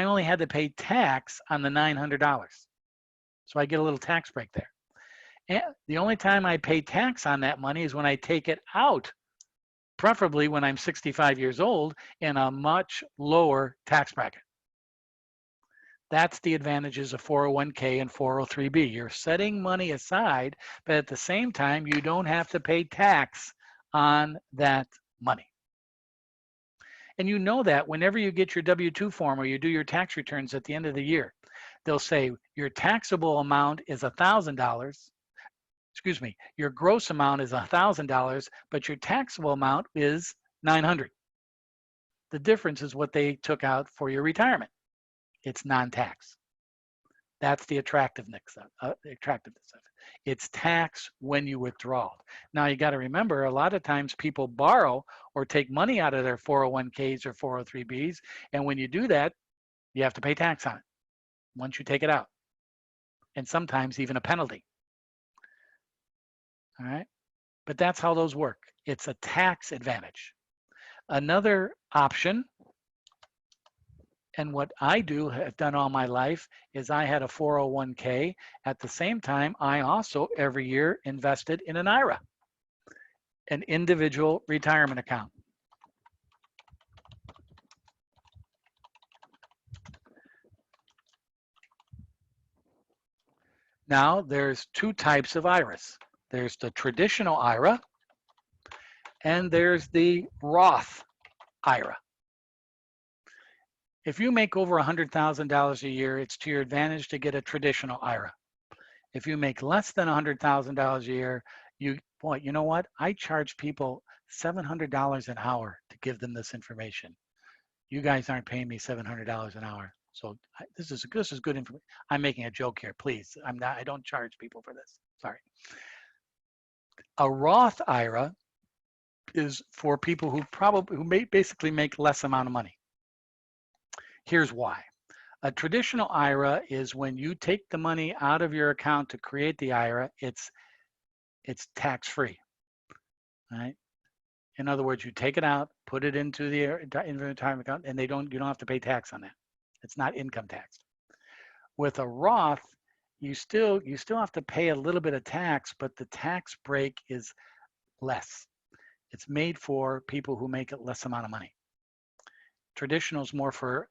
only had to pay tax on the $900. So I get a little tax break there. And the only time I pay tax on that money is when I take it out, preferably when I'm 65 years old in a much lower tax bracket. That's the advantages of 401k and 403b. You're setting money aside, but at the same time, you don't have to pay tax on that money. And you know that whenever you get your W-2 form or you do your tax returns at the end of the year, they'll say your taxable amount is $1,000. Excuse me, your gross amount is $1,000, but your taxable amount is $900. The difference is what they took out for your retirement. It's non-tax. That's the attractiveness of it. It's tax when you withdraw. Now you got to remember, a lot of times people borrow or take money out of their 401ks or 403bs, and when you do that, you have to pay tax on it once you take it out, and sometimes even a penalty. All right, but that's how those work. It's a tax advantage. Another option, And what I have done all my life is I had a 401k. At the same time, I also every year invested in an IRA, an individual retirement account. Now, there's two types of IRAs. There's the traditional IRA, and there's the Roth IRA. If you make over $100,000 a year, it's to your advantage to get a traditional IRA. If you make less than $100,000 a year, you know what? I charge people $700 an hour to give them this information. You guys aren't paying me $700 an hour. So this is good information. I'm making a joke here, please. I don't charge people for this. Sorry. A Roth IRA is for people who basically make less amount of money. Here's why. A traditional IRA is when you take the money out of your account to create the IRA, it's tax-free, right? In other words, you take it out, put it into the retirement account, and you don't have to pay tax on that. It's not income taxed. With a Roth, you still have to pay a little bit of tax, but the tax break is less. It's made for people who make a less amount of money. Traditional is more for,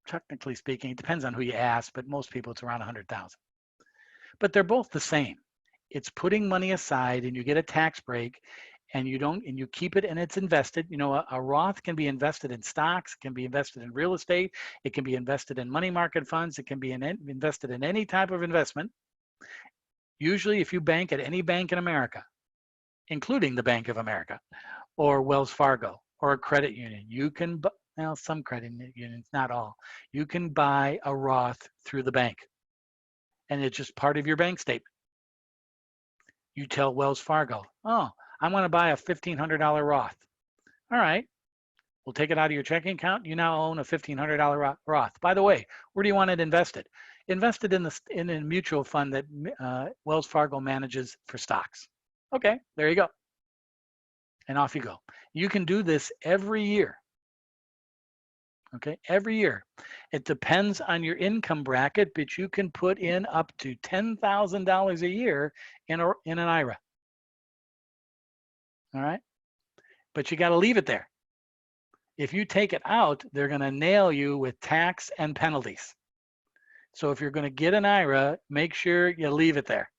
technically speaking, it depends on who you ask, but most people it's around 100,000. But they're both the same. It's putting money aside and you get a tax break, and you keep it and it's invested. You know, a Roth can be invested in stocks, can be invested in real estate, it can be invested in money market funds, it can be invested in any type of investment. Usually if you bank at any bank in America, including the Bank of America or Wells Fargo or a credit union, you can, well, some credit unions, not all, you can buy a Roth through the bank. And it's just part of your bank statement. You tell Wells Fargo, oh, I want to buy a $1,500 Roth. All right, we'll take it out of your checking account. You now own a $1,500 Roth. By the way, where do you want it invested? Invested in a mutual fund that Wells Fargo manages for stocks. Okay, there you go. And off you go. You can do this every year. Okay, every year. It depends on your income bracket, but you can put in up to $10,000 a year in an IRA. All right, but you got to leave it there. If you take it out, they're going to nail you with tax and penalties. So if you're going to get an IRA, make sure you leave it there,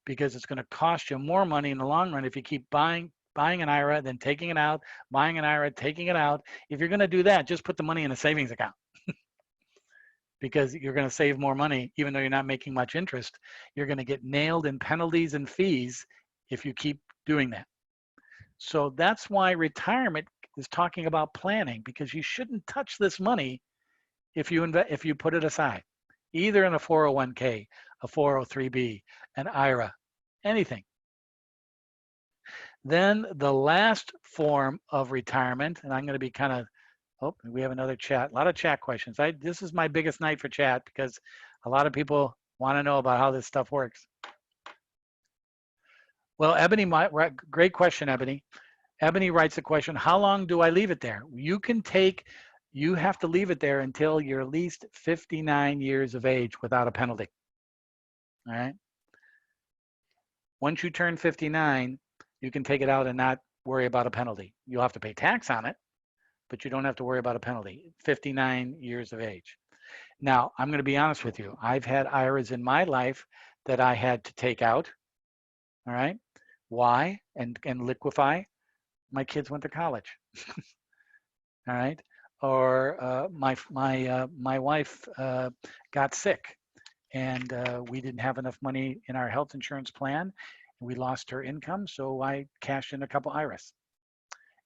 because it's going to cost you more money in the long run if you keep buying an IRA, then taking it out, buying an IRA, taking it out. If you're going to do that, just put the money in a savings account because you're going to save more money, even though you're not making much interest. You're going to get nailed in penalties and fees if you keep doing that. So that's why retirement is talking about planning, because you shouldn't touch this money if you put it aside, either in a 401k, a 403b, an IRA, anything. Then the last form of retirement, and I'm going to be kind of, oh, we have another chat, a lot of chat questions. This is my biggest night for chat because a lot of people want to know about how this stuff works. Well, Ebony, great question, Ebony. Ebony writes a question, how long do I leave it there? You have to leave it there until you're at least 59 years of age without a penalty. All right. Once you turn 59, you can take it out and not worry about a penalty. You'll have to pay tax on it, but you don't have to worry about a penalty. 59 years of age. Now, I'm going to be honest with you. I've had IRAs in my life that I had to take out. All right. Why? And liquefy. My kids went to college. All right. Or my wife got sick, and we didn't have enough money in our health insurance plan. We lost her income, so I cashed in a couple IRAs,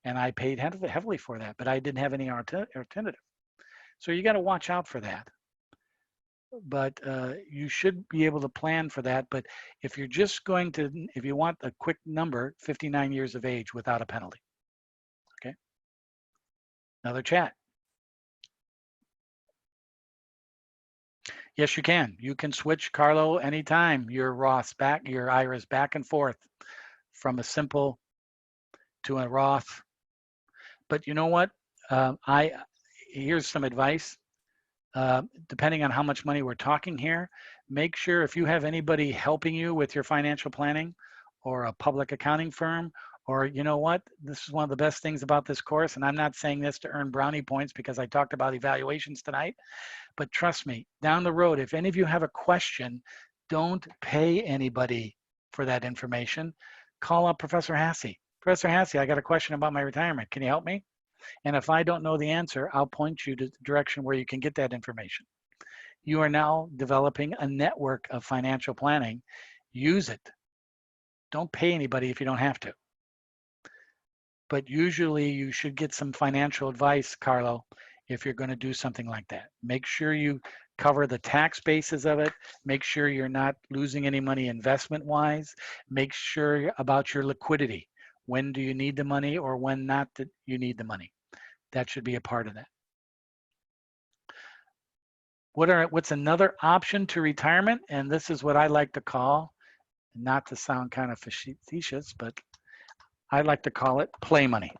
and I paid heavily for that, but I didn't have any alternative. So you got to watch out for that. But you should be able to plan for that. But if you're just if you want a quick number, 59 years of age without a penalty. Okay. Another chat. Yes, you can. You can switch, Carlo, anytime your IRAs back and forth from a simple to a Roth. But you know what? here's some advice. Depending on how much money we're talking here, make sure if you have anybody helping you with your financial planning or a public accounting firm, or you know what, this is one of the best things about this course, and I'm not saying this to earn brownie points because I talked about evaluations tonight, but trust me, down the road, if any of you have a question, don't pay anybody for that information. Call up Professor Hassey. Professor Hassey, I got a question about my retirement. Can you help me? And if I don't know the answer, I'll point you to the direction where you can get that information. You are now developing a network of financial planning. Use it. Don't pay anybody if you don't have to. But usually you should get some financial advice, Carlo, if you're going to do something like that. Make sure you cover the tax basis of it. Make sure you're not losing any money investment-wise. Make sure about your liquidity. When do you need the money or when not that you need the money? That should be a part of that. What's another option to retirement? And this is what I like to call, not to sound kind of facetious, but I like to call it play money.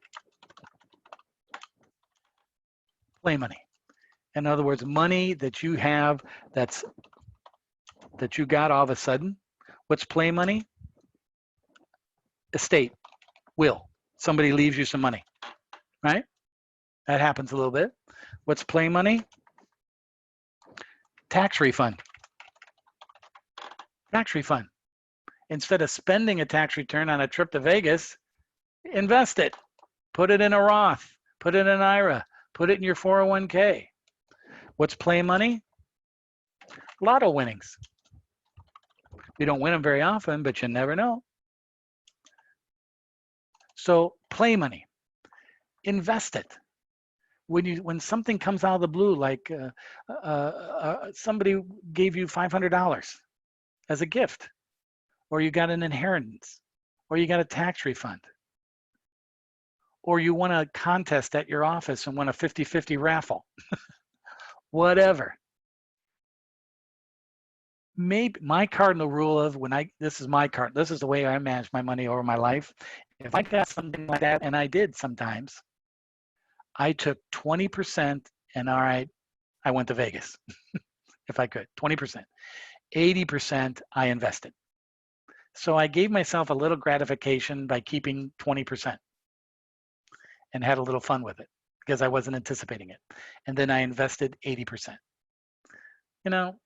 Play money. In other words, money that you have that you got all of a sudden. What's play money? Estate, will. Somebody leaves you some money, right? That happens a little bit. What's play money? Tax refund. Tax refund. Instead of spending a tax return on a trip to Vegas, invest it. Put it in a Roth. Put it in an IRA. Put it in your 401k. What's play money? Lotto winnings. You don't win them very often, but you never know. So play money. Invest it. When something comes out of the blue, like somebody gave you $500 as a gift, or you got an inheritance, or you got a tax refund, or you won a contest at your office and won a 50-50 raffle, whatever. Maybe my cardinal rule of this is the way I manage my money over my life. If I got something like that, and I did sometimes, I took 20% and all right, I went to Vegas if I could, 20%. 80% I invested. So I gave myself a little gratification by keeping 20% and had a little fun with it because I wasn't anticipating it. And then I invested 80%. You know,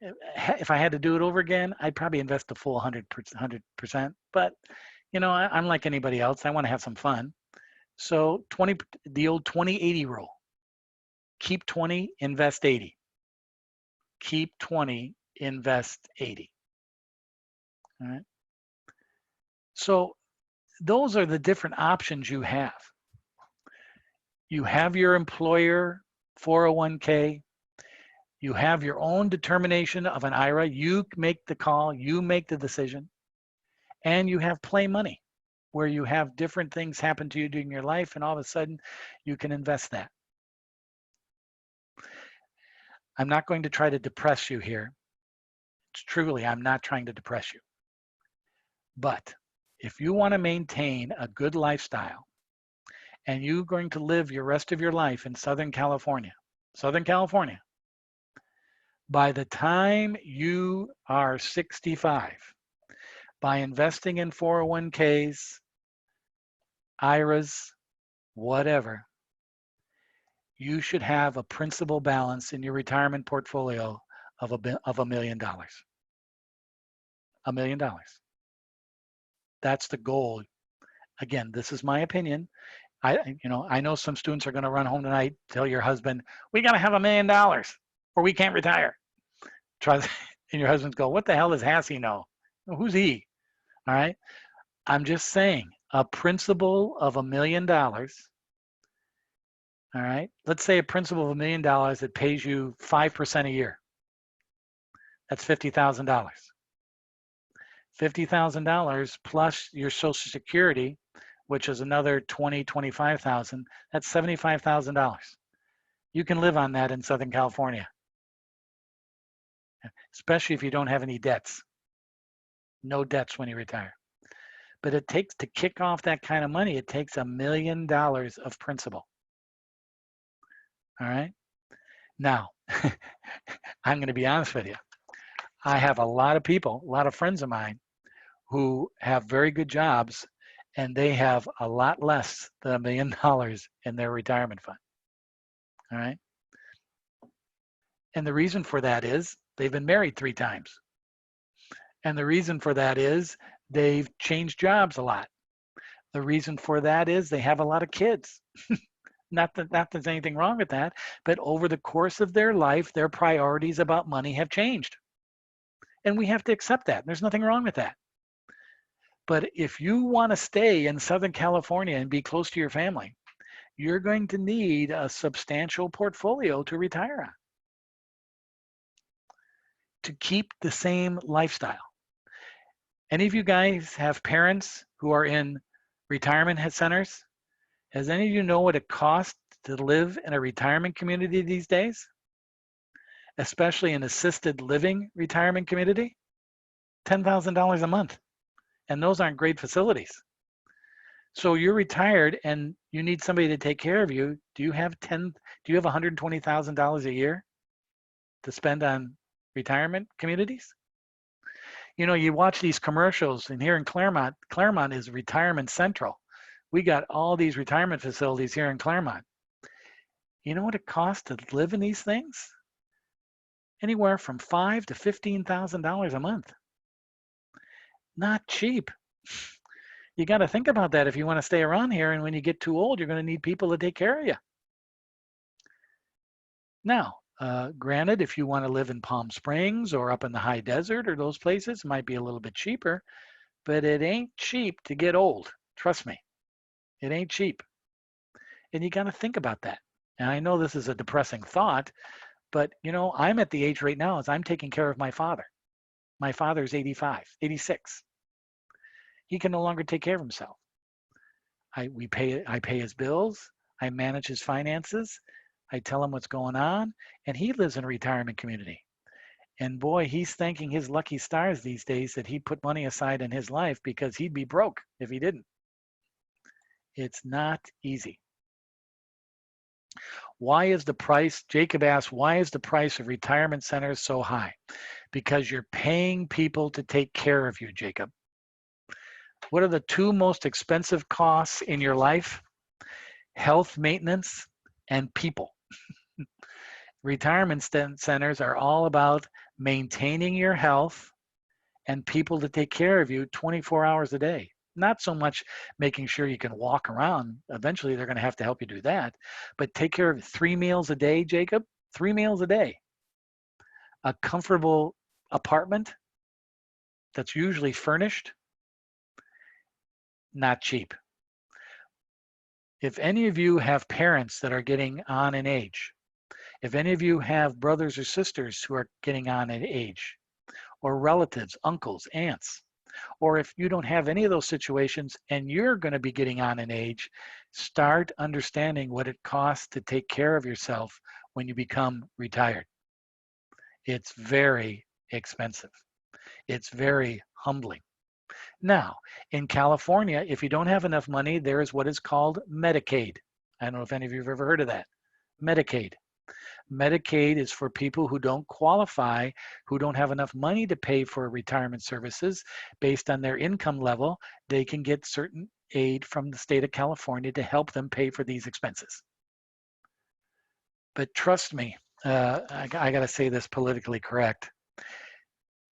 if I had to do it over again, I'd probably invest the full 100%. But, you know, I'm like anybody else. I want to have some fun. So the old 20-80 rule. Keep 20, invest 80. Keep 20, invest 80. All right. So those are the different options you have. You have your employer 401k. You have your own determination of an IRA. You make the call, you make the decision. And you have play money, where you have different things happen to you during your life, and all of a sudden you can invest that. I'm not going to try to depress you here. Truly, I'm not trying to depress you. But if you want to maintain a good lifestyle, and you're going to live your rest of your life in Southern California, by the time you are 65, by investing in 401ks, IRAs, whatever, you should have a principal balance in your retirement portfolio of $1 million. $1 million. That's the goal. Again, this is my opinion. I know some students are going to run home tonight, tell your husband, we got to have $1 million or we can't retire. And your husband's go, what the hell does Hassey know? Who's he? All right. I'm just saying a principal of $1 million. All right. Let's say a principal of $1 million that pays you 5% a year. That's $50,000. $50,000 plus your Social Security, which is another $25,000. That's $75,000. You can live on that in Southern California, especially if you don't have any debts. No debts when you retire. But it takes, to kick off that kind of money, it takes $1 million of principal. All right. Now, I'm going to be honest with you. I have a lot of people, a lot of friends of mine who have very good jobs and they have a lot less than $1 million in their retirement fund. All right. And the reason for that is they've been married 3 times. And the reason for that is they've changed jobs a lot. The reason for that is they have a lot of kids. Not that there's anything wrong with that, but over the course of their life, their priorities about money have changed. And we have to accept that. There's nothing wrong with that. But if you want to stay in Southern California and be close to your family, you're going to need a substantial portfolio to retire on, to keep the same lifestyle. Any of you guys have parents who are in retirement centers? Does any of you know what it costs to live in a retirement community these days? Especially an assisted living retirement community? $10,000 a month. And those aren't great facilities. So you're retired and you need somebody to take care of you. Do you have $120,000 a year to spend on retirement communities? You know, you watch these commercials, and here in Claremont is retirement central. We got all these retirement facilities here in Claremont. You know what it costs to live in these things? Anywhere from $5,000 to $15,000 a month. Not cheap. You got to think about that if you want to stay around here, and when you get too old, you're going to need people to take care of you. Now, granted, if you want to live in Palm Springs or up in the high desert or those places, it might be a little bit cheaper, but it ain't cheap to get old. Trust me, it ain't cheap. And you got to think about that. And I know this is a depressing thought, but you know, I'm at the age right now as I'm taking care of my father. My father's 85, 86. He can no longer take care of himself. I pay his bills. I manage his finances. I tell him what's going on, and he lives in a retirement community. And boy, he's thanking his lucky stars these days that he put money aside in his life, because he'd be broke if he didn't. It's not easy. Why is the price, Jacob asked, why is the price of retirement centers so high? Because you're paying people to take care of you, Jacob. What are the 2 most expensive costs in your life? Health maintenance and people. Retirement centers are all about maintaining your health and people to take care of you 24 hours a day. Not so much making sure you can walk around. Eventually, they're going to have to help you do that. But take care of 3 meals a day, Jacob. 3 meals a day. A comfortable apartment that's usually furnished. Not cheap. If any of you have parents that are getting on in age, if any of you have brothers or sisters who are getting on in age, or relatives, uncles, aunts, or if you don't have any of those situations and you're going to be getting on in age, start understanding what it costs to take care of yourself when you become retired. It's very expensive. It's very humbling. Now, in California, if you don't have enough money, there is what is called Medicaid. I don't know if any of you have ever heard of that. Medicaid. Medicaid is for people who don't qualify, who don't have enough money to pay for retirement services. Based on their income level, they can get certain aid from the state of California to help them pay for these expenses. But trust me, I got to say this politically correct.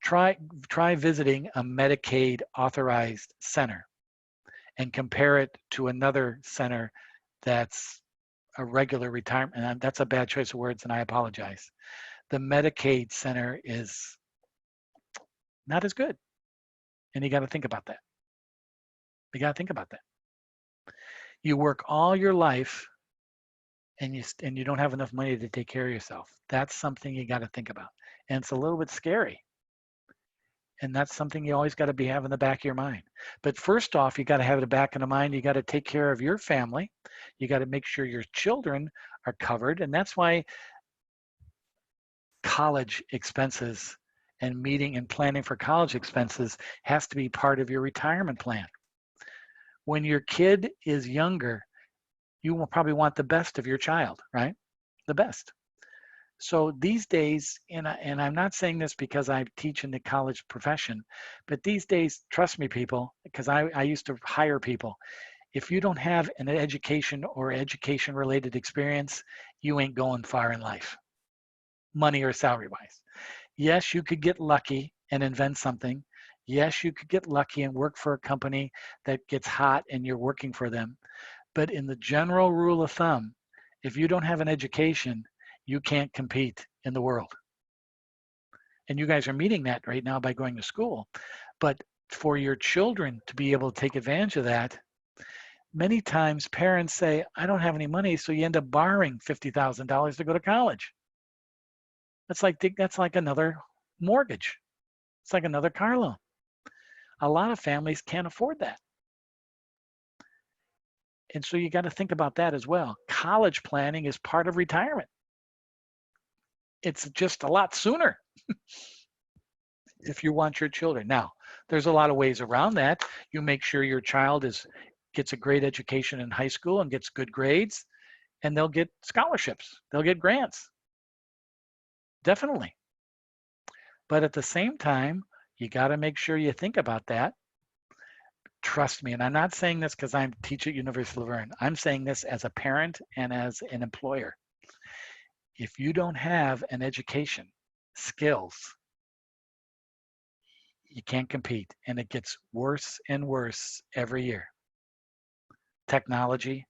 Try visiting a Medicaid authorized center and compare it to another center that's a regular retirement, and that's a bad choice of words, and I apologize. The Medicaid center is not as good, and you got to think about that. You got to think about that. You work all your life, and you don't have enough money to take care of yourself. That's something you got to think about, and it's a little bit scary. And that's something you always got to have in the back of your mind. But first off, you got to have it in the back of the mind. You got to take care of your family. You got to make sure your children are covered. And that's why college expenses and meeting and planning for college expenses has to be part of your retirement plan. When your kid is younger, you will probably want the best of your child, right? The best. So these days, and I'm not saying this because I teach in the college profession, but these days, trust me, people, because I used to hire people. If you don't have an education or education-related experience, you ain't going far in life, money or salary-wise. Yes, you could get lucky and invent something. Yes, you could get lucky and work for a company that gets hot and you're working for them. But in the general rule of thumb, if you don't have an education, you can't compete in the world. And you guys are meeting that right now by going to school. But for your children to be able to take advantage of that, many times parents say, I don't have any money, so you end up borrowing $50,000 to go to college. That's like another mortgage. It's like another car loan. A lot of families can't afford that. And so you got to think about that as well. College planning is part of retirement. It's just a lot sooner if you want your children. Now, there's a lot of ways around that. You make sure your child gets a great education in high school and gets good grades, and they'll get scholarships. They'll get grants. Definitely. But at the same time, you got to make sure you think about that. Trust me, and I'm not saying this because I teach at University of Laverne. I'm saying this as a parent and as an employer. If you don't have an education, skills, you can't compete, and it gets worse and worse every year. Technology,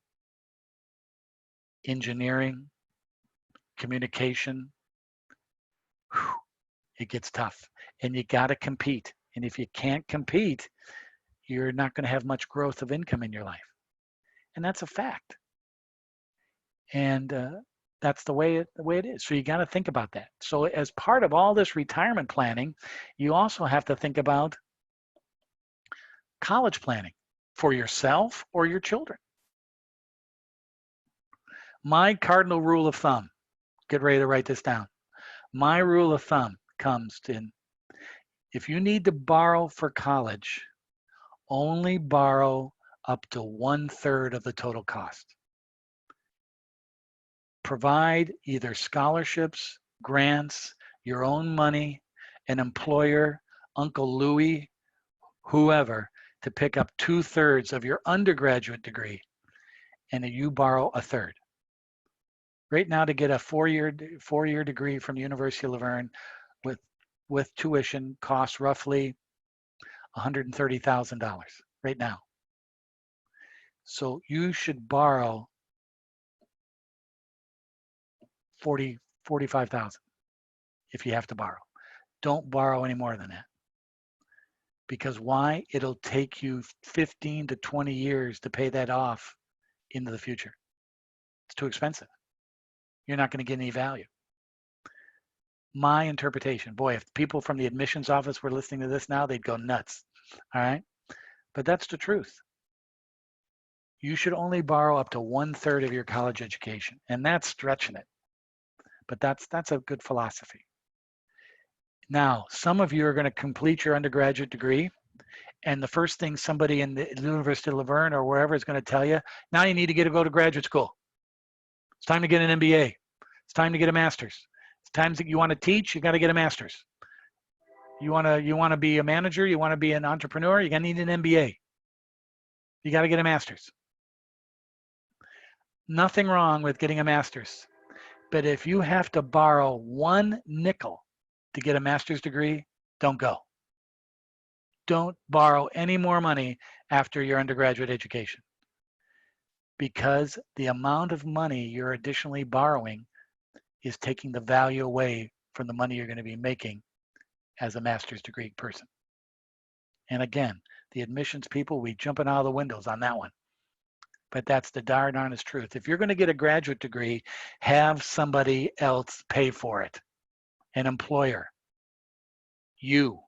engineering, communication, whew, it gets tough, and you got to compete. And if you can't compete, you're not going to have much growth of income in your life. And that's a fact. And that's the way it is. So you got to think about that. So as part of all this retirement planning, you also have to think about college planning for yourself or your children. My cardinal rule of thumb, get ready to write this down. My rule of thumb comes in, if you need to borrow for college, only borrow up to 1/3 of the total cost. Provide either scholarships, grants, your own money, an employer, Uncle Louie, whoever, to pick up 2/3 of your undergraduate degree, and you borrow 1/3. Right now, to get a four-year degree from the University of Laverne with tuition costs roughly $130,000 right now. So you should borrow 45,000 if you have to borrow. Don't borrow any more than that. Because why? It'll take you 15 to 20 years to pay that off into the future. It's too expensive. You're not going to get any value. My interpretation, boy, if people from the admissions office were listening to this now, they'd go nuts. All right? But that's the truth. You should only borrow up to 1/3 of your college education. And that's stretching it. But that's a good philosophy. Now, some of you are going to complete your undergraduate degree, and the first thing somebody in the University of Laverne or wherever is going to tell you, now you need to go to graduate school. It's time to get an MBA. It's time to get a master's. It's times that you want to teach, you got to get a master's. You want to be a manager, you want to be an entrepreneur, you're going to need an MBA. You got to get a master's. Nothing wrong with getting a master's. But if you have to borrow 1 nickel to get a master's degree, don't go. Don't borrow any more money after your undergraduate education, because the amount of money you're additionally borrowing is taking the value away from the money you're going to be making as a master's degree person. And again, the admissions people, we jumping out of the windows on that one. But that's the darn honest truth. If you're going to get a graduate degree, have somebody else pay for it. An employer. You.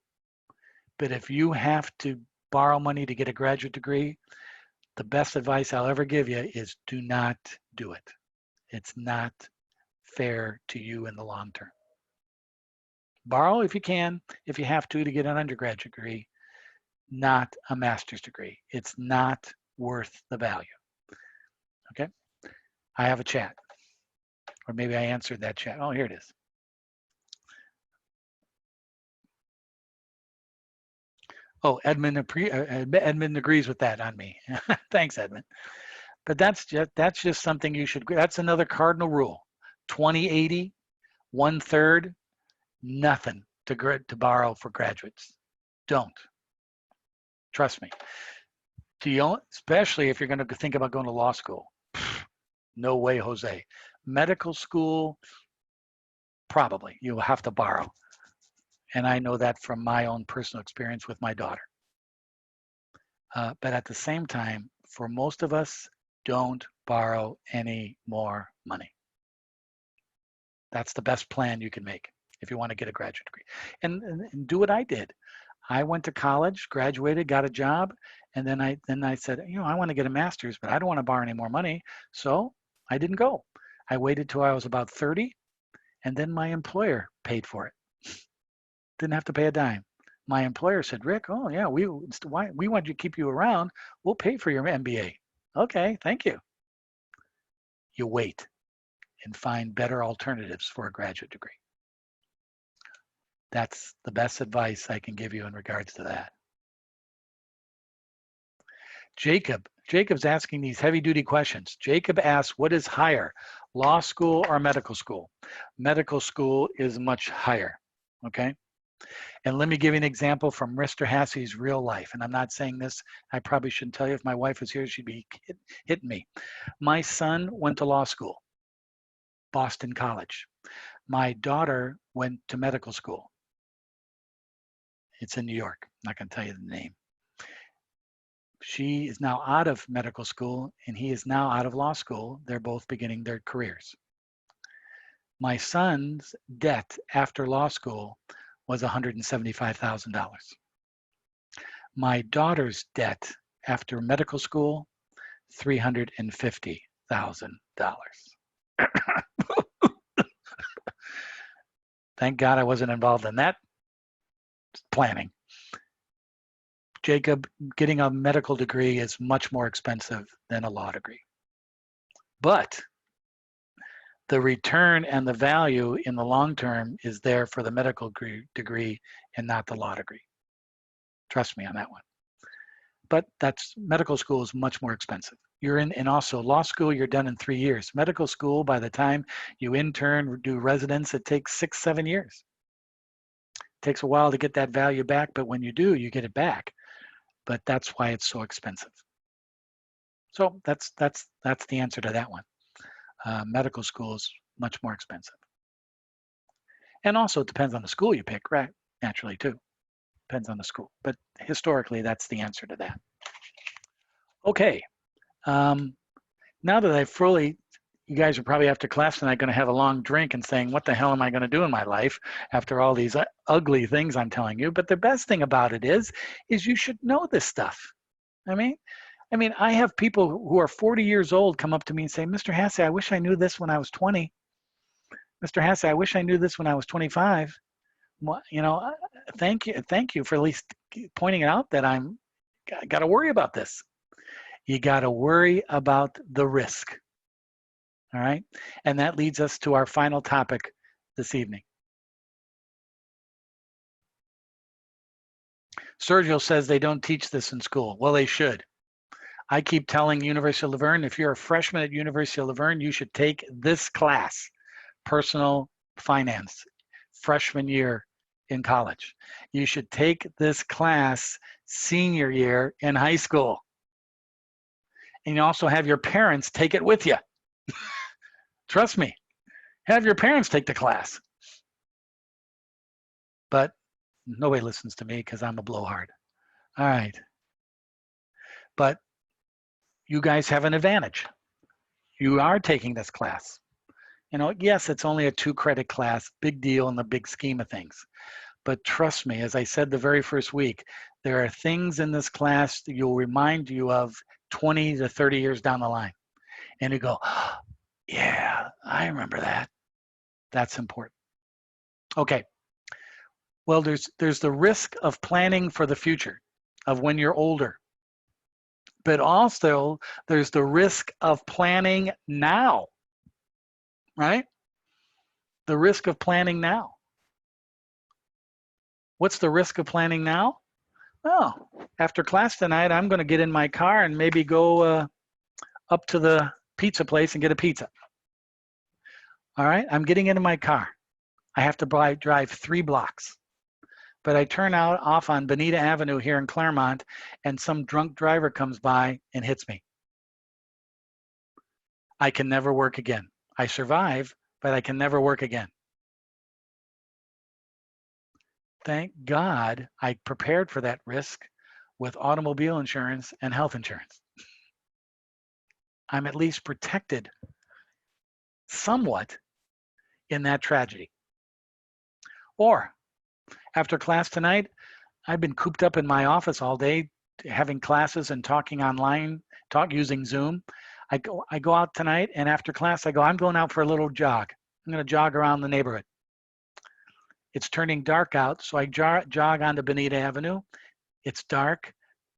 But if you have to borrow money to get a graduate degree, the best advice I'll ever give you is do not do it. It's not fair to you in the long term. Borrow if you can, if you have to get an undergraduate degree, not a master's degree. It's not worth the value. Okay? I have a chat. Or maybe I answered that chat. Oh, here it is. Oh, Edmund agrees with that on me. Thanks, Edmund. But that's just something you should. That's another cardinal rule. 20/80, 1/3, nothing to borrow for graduates. Don't. Trust me. Especially if you're going to think about going to law school. No way, Jose. Medical school, probably you'll have to borrow. And I know that from my own personal experience with my daughter. But at the same time, for most of us, don't borrow any more money. That's the best plan you can make if you want to get a graduate degree. And do what I did. I went to college, graduated, got a job, and then I said, I want to get a master's, but I don't want to borrow any more money. So I didn't go. I waited till I was about 30, and then my employer paid for it. Didn't have to pay a dime. My employer said, Rick, oh yeah, we want you to keep you around. We'll pay for your MBA. Okay, thank you. You wait and find better alternatives for a graduate degree. That's the best advice I can give you in regards to that. Jacob's asking these heavy duty questions. Jacob asks, what is higher, law school or medical school? Medical school is much higher, okay? And let me give you an example from Mr. Hassey's real life. And I'm not saying this, I probably shouldn't tell you. If my wife was here, she'd be hitting me. My son went to law school, Boston College. My daughter went to medical school. It's in New York. I'm not going to tell you the name. She is now out of medical school and he is now out of law school. They're both beginning their careers. My son's debt after law school was $175,000. My daughter's debt after medical school, $350,000. Thank God I wasn't involved in that planning. Jacob, getting a medical degree is much more expensive than a law degree. But the return and the value in the long term is there for the medical degree and not the law degree. Trust me on that one. But medical school is much more expensive. And also law school, you're done in 3 years. Medical school, by the time you intern, do residence, it takes 6-7 years. It takes a while to get that value back, but when you do, you get it back. But that's why it's so expensive. So that's the answer to that one. Medical school is much more expensive. And also it depends on the school you pick, right? Naturally too. Depends on the school. But historically, that's the answer to that. Okay. Now that I've you guys are probably after class tonight going to have a long drink and saying, what the hell am I going to do in my life after all these ugly things I'm telling you? But the best thing about it is you should know this stuff. I mean, I have people who are 40 years old come up to me and say, Mr. Hassey, I wish I knew this when I was 20. Mr. Hassey, I wish I knew this when I was 25. Well, thank you for at least pointing out that I got to worry about this. You got to worry about the risk. All right. And that leads us to our final topic this evening. Sergio says they don't teach this in school. Well, they should. I keep telling University of Laverne, if you're a freshman at University of Laverne, you should take this class, personal finance, freshman year in college. You should take this class senior year in high school. And you also have your parents take it with you. Trust me, have your parents take the class. But nobody listens to me because I'm a blowhard. All right. But you guys have an advantage. You are taking this class. Yes, it's only a 2-credit class, big deal in the big scheme of things. But trust me, as I said the very first week, there are things in this class that will remind you of 20 to 30 years down the line. And you go, oh, yeah, I remember that. That's important. Okay. Well, there's the risk of planning for the future, of when you're older. But also, there's the risk of planning now, right? The risk of planning now. What's the risk of planning now? Well, after class tonight, I'm going to get in my car and maybe go up to the pizza place and get a pizza. All right, I'm getting into my car. I have to drive 3 blocks. But I turn out off on Bonita Avenue here in Claremont, and some drunk driver comes by and hits me. I can never work again. I survive, but I can never work again. Thank God I prepared for that risk with automobile insurance and health insurance. I'm at least protected somewhat in that tragedy. Or after class tonight, I've been cooped up in my office all day having classes and talking online, using Zoom. I go out tonight, and after class I go, I'm going out for a little jog. I'm going to jog around the neighborhood. It's turning dark out, so I jog onto Bonita Avenue. It's dark.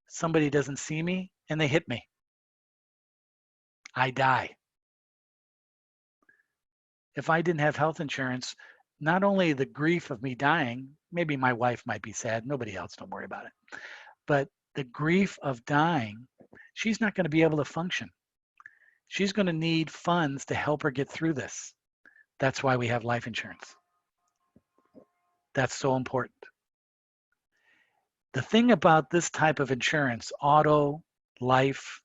Somebody doesn't see me, and they hit me. I die. If I didn't have health insurance, not only the grief of me dying, maybe my wife might be sad, nobody else, don't worry about it, but the grief of dying, she's not going to be able to function. She's going to need funds to help her get through this. That's why we have life insurance. That's so important. The thing about this type of insurance, auto, life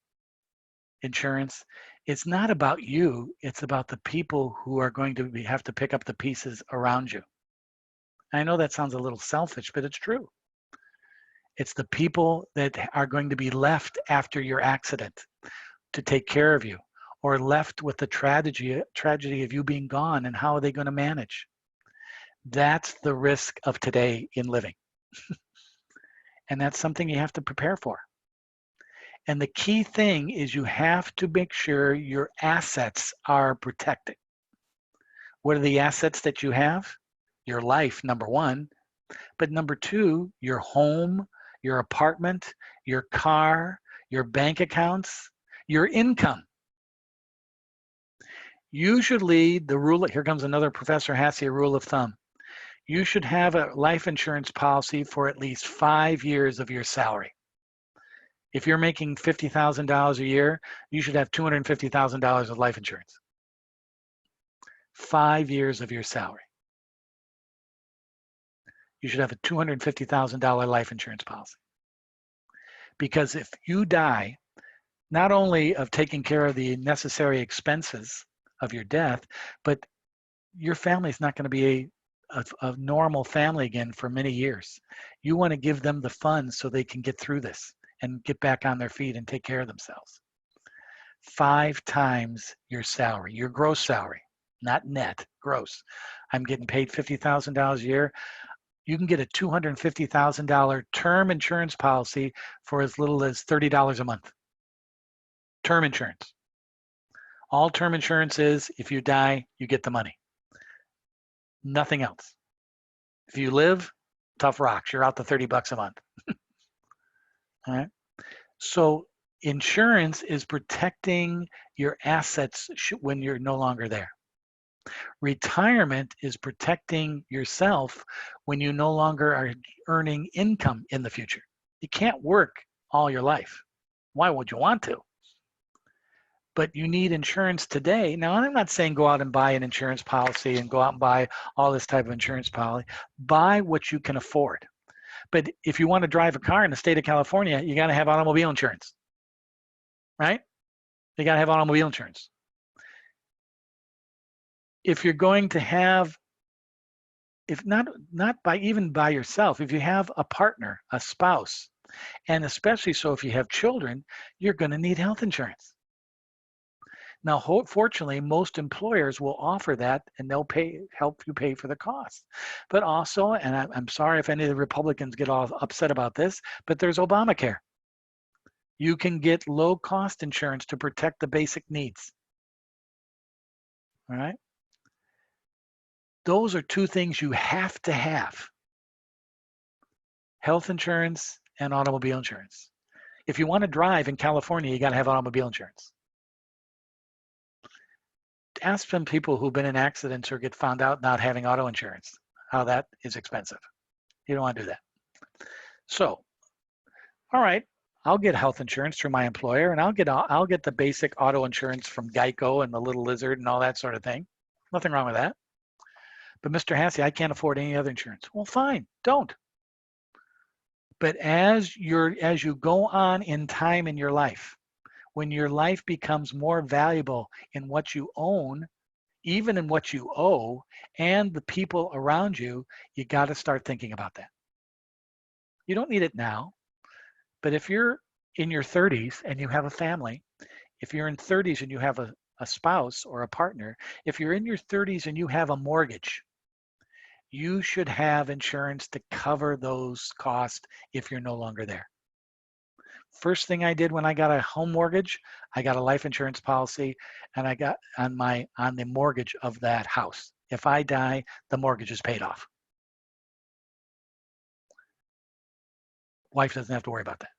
insurance, it's not about you, it's about the people who are going to have to pick up the pieces around you. I know that sounds a little selfish, but it's true. It's the people that are going to be left after your accident to take care of you, or left with the tragedy of you being gone, and how are they going to manage? That's the risk of today in living. And that's something you have to prepare for. And the key thing is you have to make sure your assets are protected. What are the assets that you have? Your life, number one. But number two, your home, your apartment, your car, your bank accounts, your income. Usually the rule, here comes another Professor Hasse, rule of thumb. You should have a life insurance policy for at least 5 years of your salary. If you're making $50,000 a year, you should have $250,000 of life insurance. 5 years of your salary. You should have a $250,000 life insurance policy. Because if you die, not only of taking care of the necessary expenses of your death, but your family is not going to be a normal family again for many years. You want to give them the funds so they can get through this and get back on their feet and take care of themselves. 5 times your salary, your gross salary, not net, gross. I'm getting paid $50,000 a year. You can get a $250,000 term insurance policy for as little as $30 a month. Term insurance. All term insurance is, if you die, you get the money. Nothing else. If you live, tough rocks. You're out to $30 a month. All right. So insurance is protecting your assets when you're no longer there. Retirement is protecting yourself when you no longer are earning income in the future. You can't work all your life. Why would you want to? But you need insurance today. Now, I'm not saying go out and buy an insurance policy and go out and buy all this type of insurance policy. Buy what you can afford. But if you want to drive a car in the state of California, you got to have automobile insurance, right? You got to have automobile insurance. If you're going to have, if not even by yourself, if you have a partner, a spouse, and especially so if you have children, you're going to need health insurance. Now, fortunately, most employers will offer that, and they'll help you pay for the cost. But also, and I'm sorry if any of the Republicans get all upset about this, but there's Obamacare. You can get low-cost insurance to protect the basic needs. All right? Those are 2 things you have to have: health insurance and automobile insurance. If you want to drive in California, you got to have automobile insurance. ask some people who've been in accidents or get found out not having auto insurance, how that is expensive. You don't want to do that. So, all right, I'll get health insurance through my employer, and I'll get the basic auto insurance from Geico and the Little Lizard and all that sort of thing. Nothing wrong with that. But Mr. Hassey, I can't afford any other insurance. Well, fine, don't. But as you go on in time in your life, when your life becomes more valuable in what you own, even in what you owe, and the people around you, you got to start thinking about that. You don't need it now, but if you're in your 30s and you have a family, if you're in 30s and you have a spouse or a partner, if you're in your 30s and you have a mortgage, you should have insurance to cover those costs if you're no longer there. First thing I did when I got a home mortgage, I got a life insurance policy, and I got on the mortgage of that house. If I die, the mortgage is paid off. Wife doesn't have to worry about that.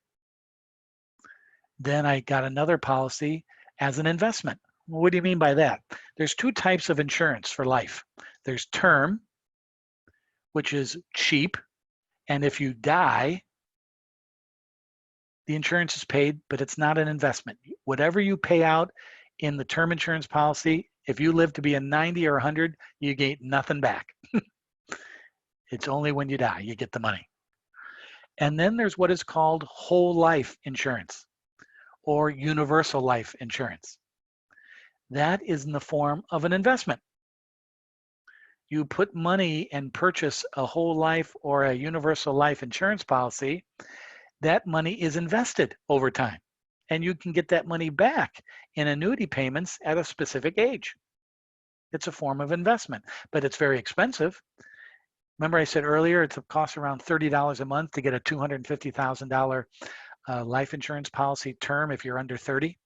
Then I got another policy as an investment. What do you mean by that? There's two types of insurance for life. There's term, which is cheap, and if you die, the insurance is paid, but it's not an investment. Whatever you pay out in the term insurance policy, if you live to be a 90 or 100, you get nothing back. It's only when you die you get the money. And then there's what is called whole life insurance or universal life insurance. That is in the form of an investment. You put money and purchase a whole life or a universal life insurance policy. That money is invested over time, and you can get that money back in annuity payments at a specific age. It's a form of investment, but it's very expensive. Remember I said earlier, it costs around $30 a month to get a $250,000 life insurance policy term if you're under 30.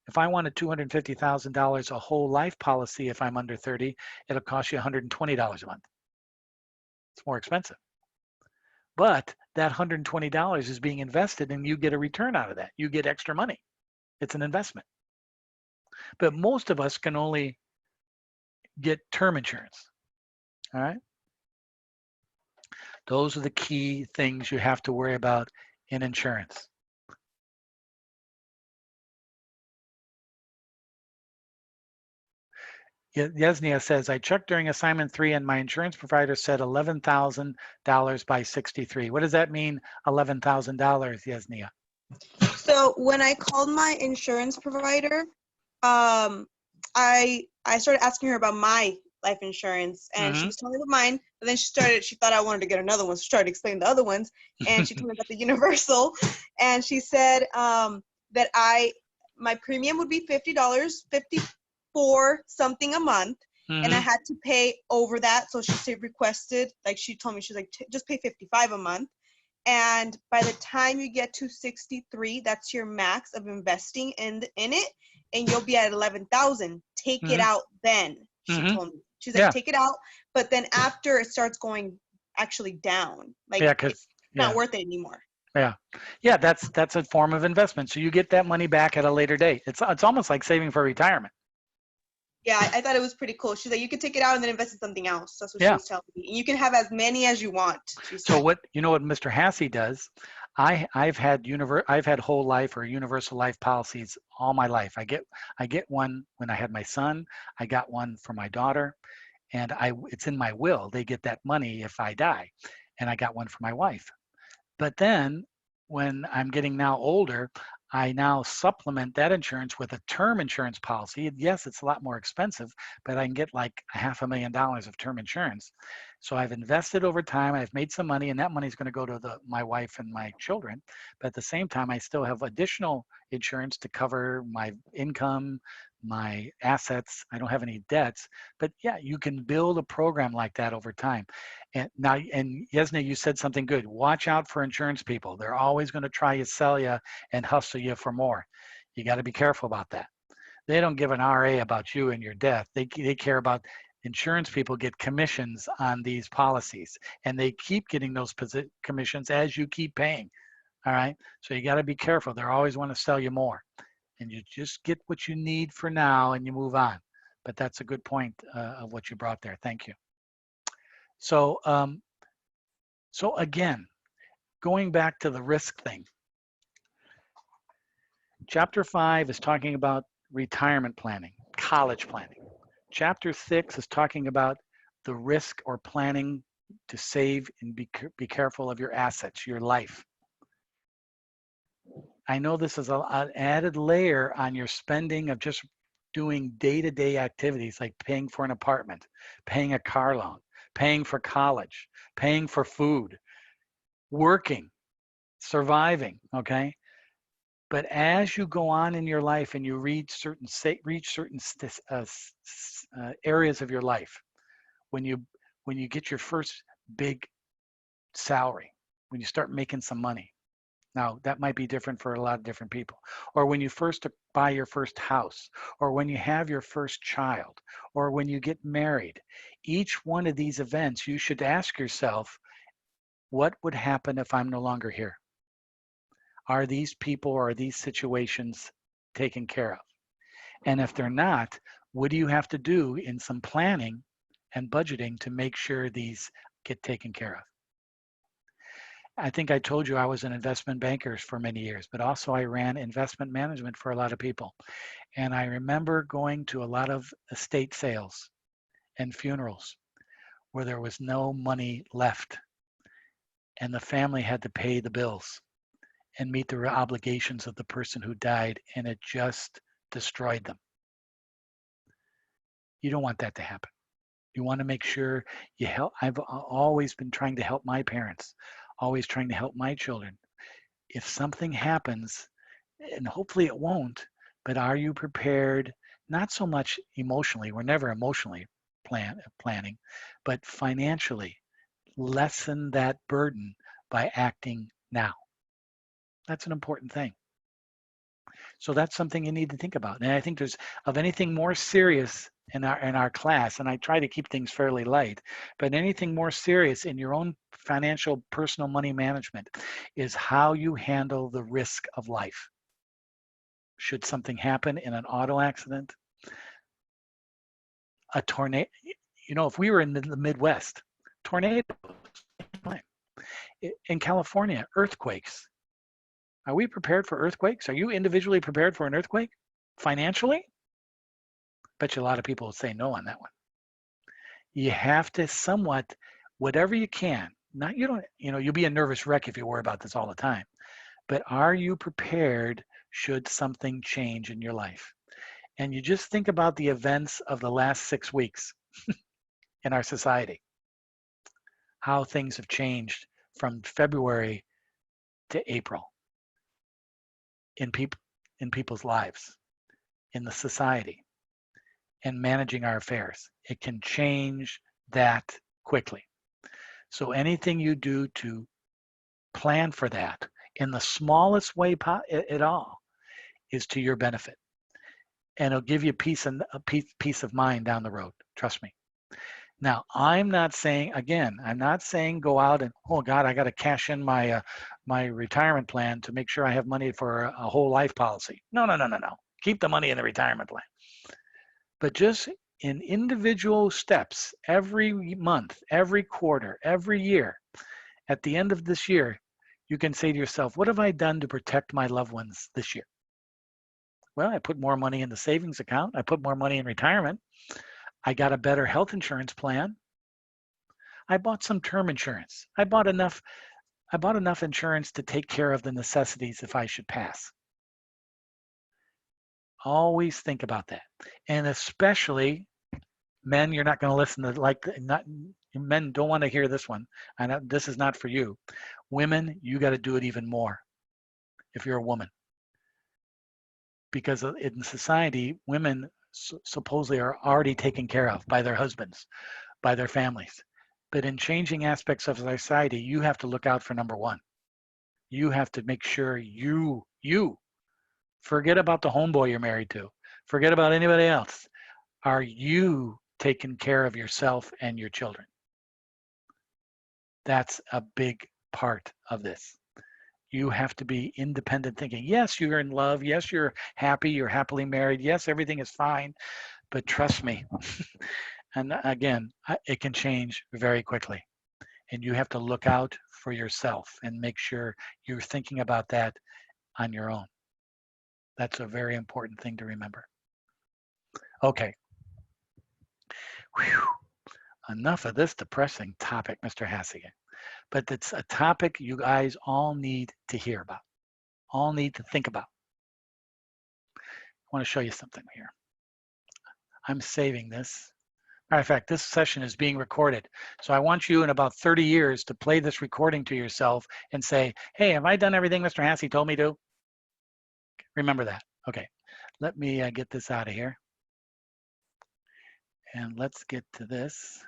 If I wanted $250,000 a whole life policy if I'm under 30, it'll cost you $120 a month. It's more expensive. But that $120 is being invested and you get a return out of that. You get extra money. It's an investment. But most of us can only get term insurance. All right? Those are the key things you have to worry about in insurance. Yesnia says, I checked during assignment 3 and my insurance provider said $11,000 by 63. What does that mean, $11,000, Yesnia? So when I called my insurance provider, I started asking her about my life insurance, and she was telling me about mine, but then she thought I wanted to get another one, so she started explaining the other ones, and she told me about the universal, and she said that my premium would be $50, 54 something a month, and I had to pay over that. So she requested, like she told me, she's like, just pay $55 a month. And by the time you get to 63, that's your max of investing in it, and you'll be at 11,000. Take it out then, she told me. She's like, take it out, but then after it starts going actually down, like it's not worth it anymore. Yeah, that's a form of investment. So you get that money back at a later date. It's almost like saving for retirement. Yeah, I thought it was pretty cool. She's like, you can take it out and then invest in something else. That's what she was telling me. And you can have as many as you want. So what Mr. Hassey does, I've had whole life or universal life policies all my life. I get one when I had my son. I got one for my daughter, and it's in my will. They get that money if I die, and I got one for my wife. But then when I'm getting now older, I now supplement that insurance with a term insurance policy. Yes, it's a lot more expensive, but I can get like $500,000 of term insurance. So I've invested over time, I've made some money, and that money is going to go to my wife and my children. But at the same time, I still have additional insurance to cover my income, my assets. I don't have any debts. But yeah, you can build a program like that over time. And Yesna, you said something good. Watch out for insurance people. They're always going to try to sell you and hustle you for more. You got to be careful about that. They don't give an RA about you and your death. They care about insurance people get commissions on these policies, and they keep getting those commissions as you keep paying. All right. So you got to be careful. They always want to sell you more, and you just get what you need for now and you move on. But that's a good point of what you brought there. Thank you. So, so again, going back to the risk thing, Chapter 5 is talking about retirement planning, college planning. Chapter 6 is talking about the risk or planning to save and be careful of your assets, your life. I know this is an added layer on your spending of just doing day-to-day activities like paying for an apartment, paying a car loan, paying for college, paying for food, working, surviving, okay? But as you go on in your life and you reach certain areas of your life, when you get your first big salary, when you start making some money, now that might be different for a lot of different people, or when you first buy your first house, or when you have your first child, or when you get married, each one of these events, you should ask yourself, what would happen if I'm no longer here? Are these people or are these situations taken care of? And if they're not, what do you have to do in some planning and budgeting to make sure these get taken care of? I think I told you I was an investment banker for many years, but also I ran investment management for a lot of people. And I remember going to a lot of estate sales and funerals where there was no money left and the family had to pay the bills and meet the obligations of the person who died, and it just destroyed them. You don't want that to happen. You want to make sure you help. I've always been trying to help my parents, always trying to help my children. If something happens, and hopefully it won't, but are you prepared? Not so much emotionally, we're never emotionally planning, but financially, lessen that burden by acting now. That's an important thing. So that's something you need to think about. And I think there's of anything more serious in our class, and I try to keep things fairly light, but anything more serious in your own financial personal money management is how you handle the risk of life. Should something happen in an auto accident, a tornado, you know, if we were in the Midwest, tornadoes, in California, earthquakes. Are we prepared for earthquakes? Are you individually prepared for an earthquake financially? Bet you a lot of people will say no on that one. You have to somewhat, whatever you can, you'll be a nervous wreck if you worry about this all the time. But are you prepared should something change in your life? And you just think about the events of the last 6 weeks in our society, how things have changed from February to April in people's lives, in the society, and managing our affairs. It can change that quickly. So anything you do to plan for that in the smallest way at all is to your benefit. And it'll give you peace of mind down the road. Trust me. Now, I'm not saying go out and, oh God, I got to cash in my retirement plan to make sure I have money for a whole life policy. No. Keep the money in the retirement plan. But just in individual steps, every month, every quarter, every year, at the end of this year, you can say to yourself, what have I done to protect my loved ones this year? Well, I put more money in the savings account. I put more money in retirement. I got a better health insurance plan. I bought some term insurance. I bought enough insurance to take care of the necessities if I should pass. Always think about that. And especially men, you're not going to listen to men don't want to hear this one. I know this is not for you. Women, you got to do it even more if you're a woman. Because in society, women supposedly are already taken care of by their husbands, by their families. But in changing aspects of society, you have to look out for number one. You have to make sure you forget about the homeboy you're married to. Forget about anybody else. Are you taking care of yourself and your children? That's a big part of this. You have to be independent thinking. Yes, you're in love. Yes, you're happy. You're happily married. Yes, everything is fine. But trust me, and again, it can change very quickly. And you have to look out for yourself and make sure you're thinking about that on your own. That's a very important thing to remember. Okay. Whew. Enough of this depressing topic, Mr. Hassigan. But it's a topic you guys all need to hear about, all need to think about. I want to show you something here. I'm saving this. Matter of fact, this session is being recorded. So I want you in about 30 years to play this recording to yourself and say, hey, have I done everything Mr. Hassey told me to? Remember that. Okay, let me get this out of here. And let's get to this.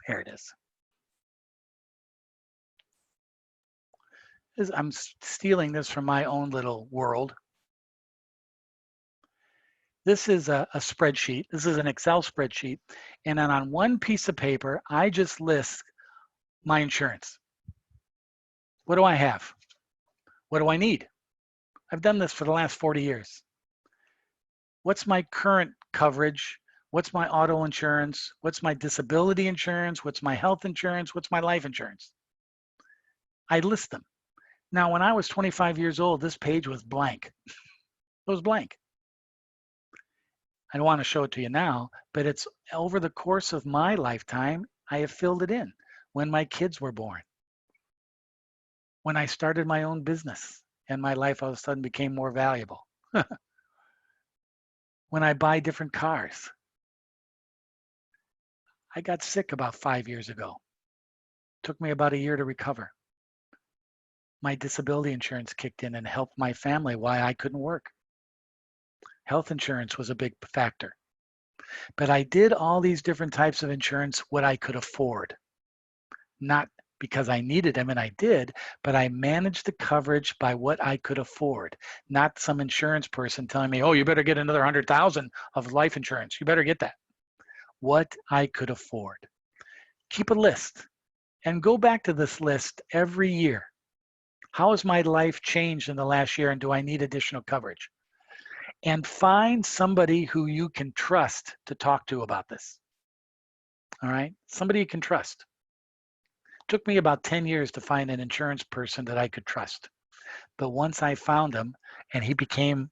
Here it is. I'm stealing this from my own little world. This is a spreadsheet. This is an Excel spreadsheet. And then on one piece of paper, I just list my insurance. What do I have? What do I need? I've done this for the last 40 years. What's my current coverage? What's my auto insurance? What's my disability insurance? What's my health insurance? What's my life insurance? I list them. Now, when I was 25 years old, this page was blank. It was blank. I don't want to show it to you now, but it's over the course of my lifetime, I have filled it in. When my kids were born, when I started my own business and my life all of a sudden became more valuable, when I buy different cars. I got sick about 5 years ago. Took me about a year to recover. My disability insurance kicked in and helped my family while I couldn't work. Health insurance was a big factor. But I did all these different types of insurance what I could afford. Not because I needed them, and I did, but I managed the coverage by what I could afford. Not some insurance person telling me, oh, you better get another 100,000 of life insurance. You better get that. What I could afford. Keep a list and go back to this list every year. How has my life changed in the last year, and do I need additional coverage? And find somebody who you can trust to talk to about this. All right? Somebody you can trust. It took me about 10 years to find an insurance person that I could trust. But once I found him, and he became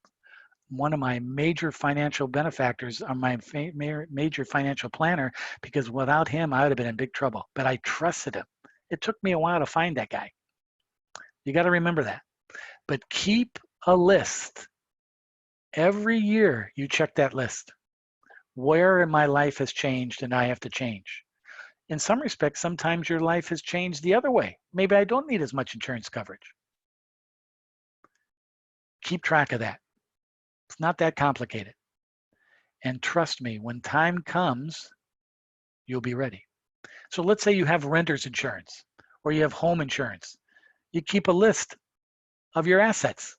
one of my major financial benefactors, or my major financial planner, because without him, I would have been in big trouble. But I trusted him. It took me a while to find that guy. You got to remember that. But keep a list. Every year you check that list. Where in my life has changed and I have to change? In some respects, sometimes your life has changed the other way. Maybe I don't need as much insurance coverage. Keep track of that. It's not that complicated. And trust me, when time comes, you'll be ready. So let's say you have renter's insurance or you have home insurance. You keep a list of your assets.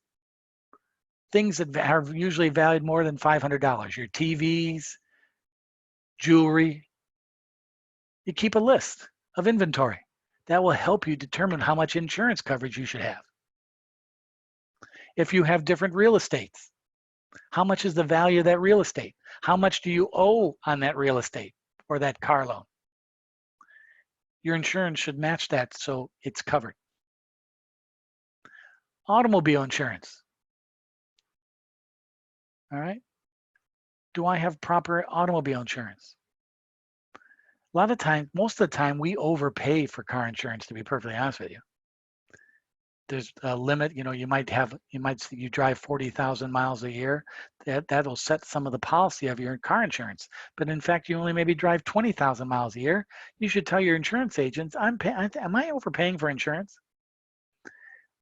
Things that are usually valued more than $500, your TVs, jewelry. You keep a list of inventory. That will help you determine how much insurance coverage you should have. If you have different real estates, how much is the value of that real estate? How much do you owe on that real estate or that car loan? Your insurance should match that so it's covered. Automobile insurance. All right. Do I have proper automobile insurance? A lot of times, most of the time, we overpay for car insurance, to be perfectly honest with you. There's a limit, you drive 40,000 miles a year. That'll set some of the policy of your car insurance. But in fact, you only maybe drive 20,000 miles a year. You should tell your insurance agents, am I overpaying for insurance?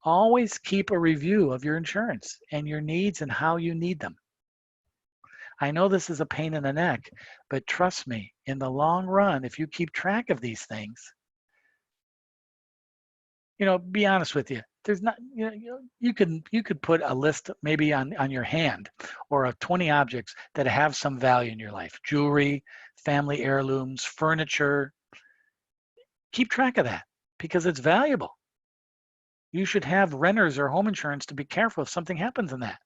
Always keep a review of your insurance and your needs and how you need them. I know this is a pain in the neck, but trust me, in the long run, if you keep track of these things, be honest with you. There's not, you could put a list maybe on your hand or of 20 objects that have some value in your life. Jewelry, family heirlooms, furniture. Keep track of that because it's valuable. You should have renters or home insurance to be careful if something happens in that.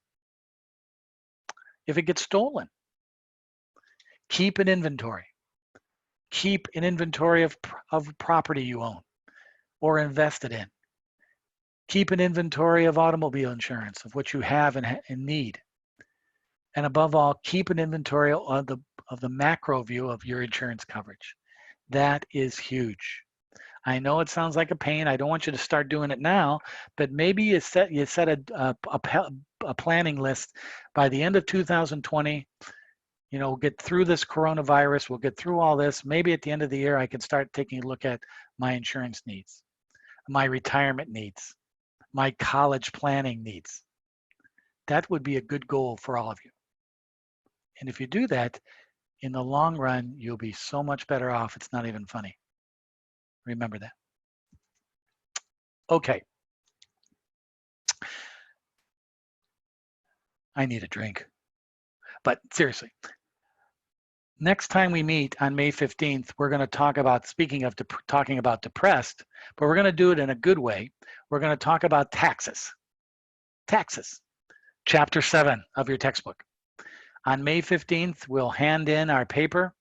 If it gets stolen, Keep an inventory. Keep an inventory of property you own or invested in. Keep an inventory of automobile insurance, of what you have and need. And above all, keep an inventory of the macro view of your insurance coverage. That is huge. I know it sounds like a pain. I don't want you to start doing it now, but maybe you set a planning list by the end of 2020. You know, get through this coronavirus. We'll get through all this. Maybe at the end of the year, I can start taking a look at my insurance needs, my retirement needs, my college planning needs. That would be a good goal for all of you. And if you do that, in the long run, you'll be so much better off. It's not even funny. Remember that. Okay. I need a drink. But seriously, next time we meet on May 15th, we're going to talk about, speaking of talking about depressed, but we're going to do it in a good way. We're going to talk about taxes. Taxes. Chapter 7 of your textbook. On May 15th, we'll hand in our paper.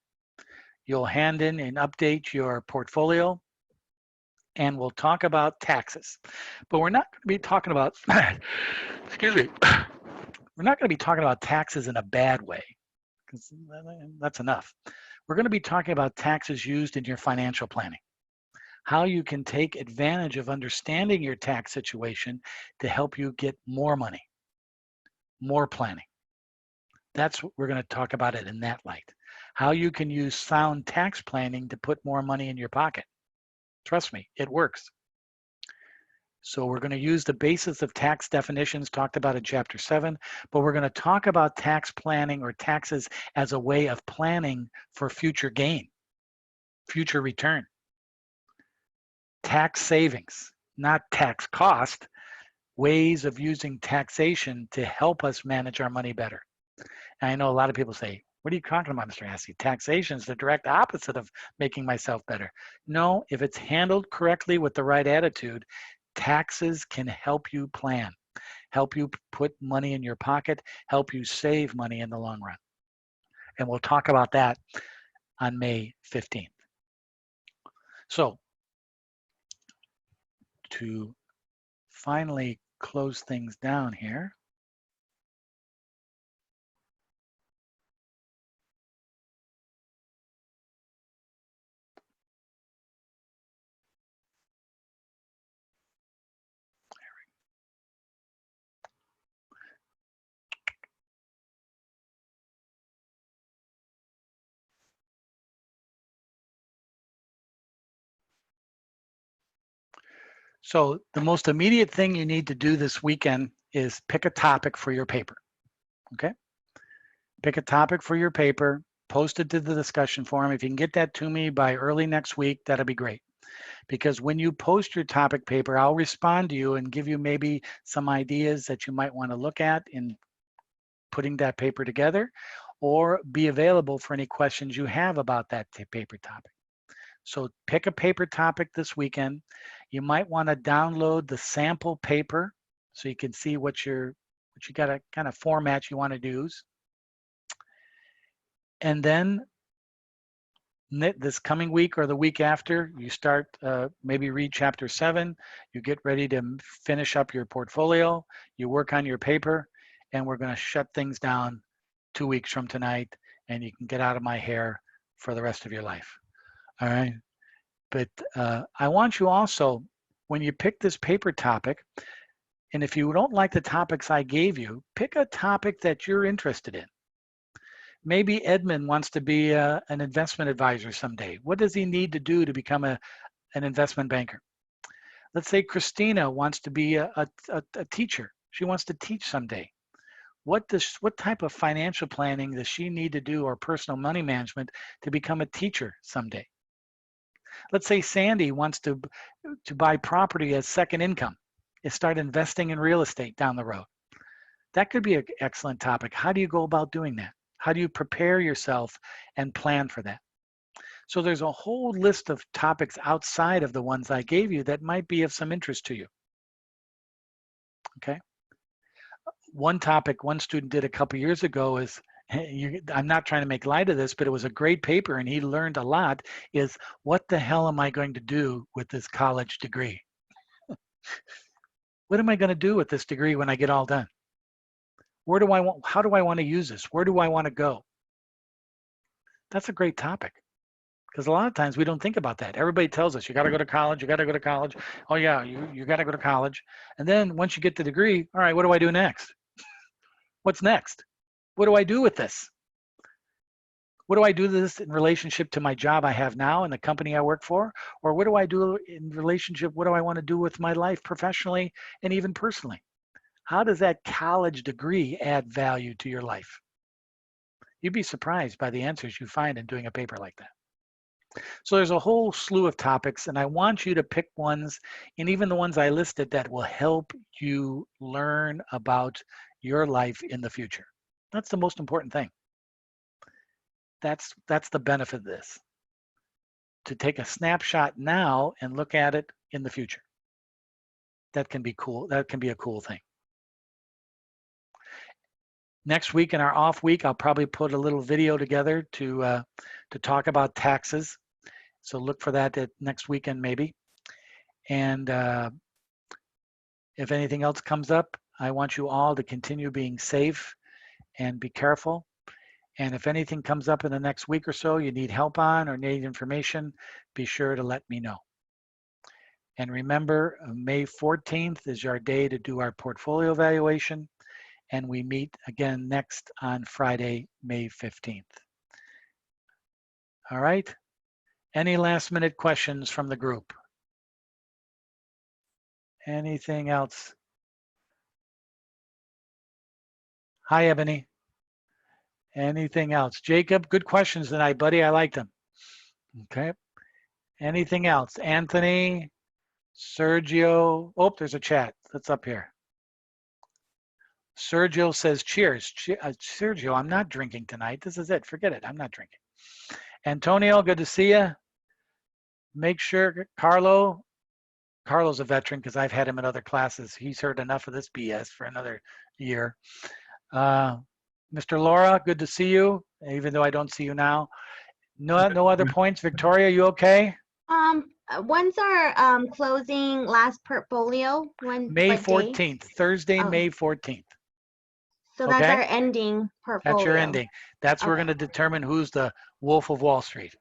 You'll hand in and update your portfolio, and we'll talk about taxes. But we're not going to be talking about, excuse me, we're not going to be talking about taxes in a bad way, because that's enough. We're going to be talking about taxes used in your financial planning, how you can take advantage of understanding your tax situation to help you get more money, more planning. That's what we're going to talk about it in that light. How you can use sound tax planning to put more money in your pocket. Trust me, it works. So we're going to use the basis of tax definitions talked about in Chapter 7, but we're going to talk about tax planning or taxes as a way of planning for future gain, future return. Tax savings, not tax cost, ways of using taxation to help us manage our money better. And I know a lot of people say, what are you talking about, Mr. Hasse? Taxation is the direct opposite of making myself better. No, if it's handled correctly with the right attitude, taxes can help you plan, help you put money in your pocket, help you save money in the long run. And we'll talk about that on May 15th. So to finally close things down here, so the most immediate thing you need to do this weekend is pick a topic for your paper, okay? Pick a topic for your paper, post it to the discussion forum. If you can get that to me by early next week, that'll be great. Because when you post your topic paper, I'll respond to you and give you maybe some ideas that you might want to look at in putting that paper together, or be available for any questions you have about that paper topic. So pick a paper topic this weekend. You might want to download the sample paper so you can see what you got a kind of format you want to use. And then this coming week or the week after, you start maybe read Chapter 7. You get ready to finish up your portfolio. You work on your paper, and we're going to shut things down 2 weeks from tonight, and you can get out of my hair for the rest of your life. All right. But I want you also, when you pick this paper topic, and if you don't like the topics I gave you, pick a topic that you're interested in. Maybe Edmund wants to be an investment advisor someday. What does he need to do to become an investment banker? Let's say Christina wants to be a teacher. She wants to teach someday. What type of financial planning does she need to do, or personal money management, to become a teacher someday? Let's say Sandy wants to buy property as second income and start investing in real estate down the road. That could be an excellent topic. How do you go about doing that? How do you prepare yourself and plan for that? So there's a whole list of topics outside of the ones I gave you that might be of some interest to you. Okay. One topic one student did a couple years ago is I'm not trying to make light of this, but it was a great paper and he learned a lot, is what the hell am I going to do with this college degree? What am I going to do with this degree when I get all done? Where do I want, how do I want to use this? Where do I want to go? That's a great topic. Because a lot of times we don't think about that. Everybody tells us, you got to go to college, you got to go to college. Oh yeah, you got to go to college. And then once you get the degree, all right, what do I do next? What's next? What do I do with this? What do I do with this in relationship to my job I have now and the company I work for? Or what do I do in relationship, what do I want to do with my life professionally and even personally? How does that college degree add value to your life? You'd be surprised by the answers you find in doing a paper like that. So there's a whole slew of topics, and I want you to pick ones, and even the ones I listed, that will help you learn about your life in the future. That's the most important thing. That's the benefit of this. To take a snapshot now and look at it in the future. That can be cool. That can be a cool thing. Next week, in our off week, I'll probably put a little video together to talk about taxes. So look for that at next weekend maybe. And if anything else comes up, I want you all to continue being safe and be careful. And if anything comes up in the next week or so you need help on or need information, be sure to let me know. And remember, May 14th is our day to do our portfolio evaluation. And we meet again next on Friday, May 15th. All right. Any last minute questions from the group? Anything else? Hi, Ebony. Anything else? Jacob, good questions tonight, buddy. I like them. Okay. Anything else? Anthony, Sergio. Oh, there's a chat. That's up here. Sergio says, cheers. Sergio, I'm not drinking tonight. This is it. Forget it. I'm not drinking. Antonio, good to see you. Make sure, Carlo's a veteran because I've had him in other classes. He's heard enough of this BS for another year. Mr. Laura, good to see you, even though I don't see you now. No other points. Victoria, you okay? When's our closing last portfolio? When? May what day? 14th, Thursday, Oh. May 14th. So that's Okay. our ending portfolio. That's your ending. That's we're Okay. going to determine who's the Wolf of Wall Street.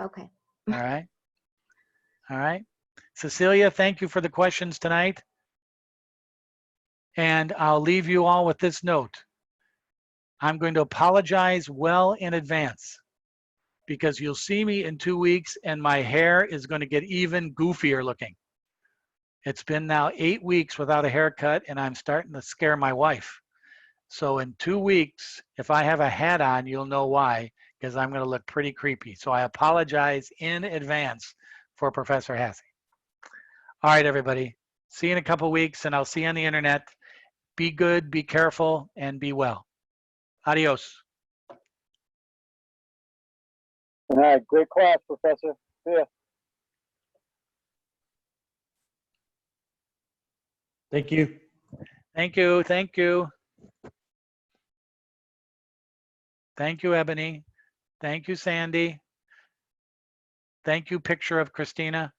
Okay. All right. All right. Cecilia, thank you for the questions tonight. And I'll leave you all with this note. I'm going to apologize well in advance because you'll see me in 2 weeks and my hair is going to get even goofier looking. It's been now 8 weeks without a haircut and I'm starting to scare my wife. So in 2 weeks, if I have a hat on, you'll know why, because I'm going to look pretty creepy. So I apologize in advance for Professor Hasse. All right, everybody. See you in a couple weeks and I'll see you on the internet. Be good, be careful, and be well. Adios. All right, great class, Professor. See ya. Thank you. Thank you. Thank you. Thank you, Ebony. Thank you, Sandy. Thank you, picture of Christina.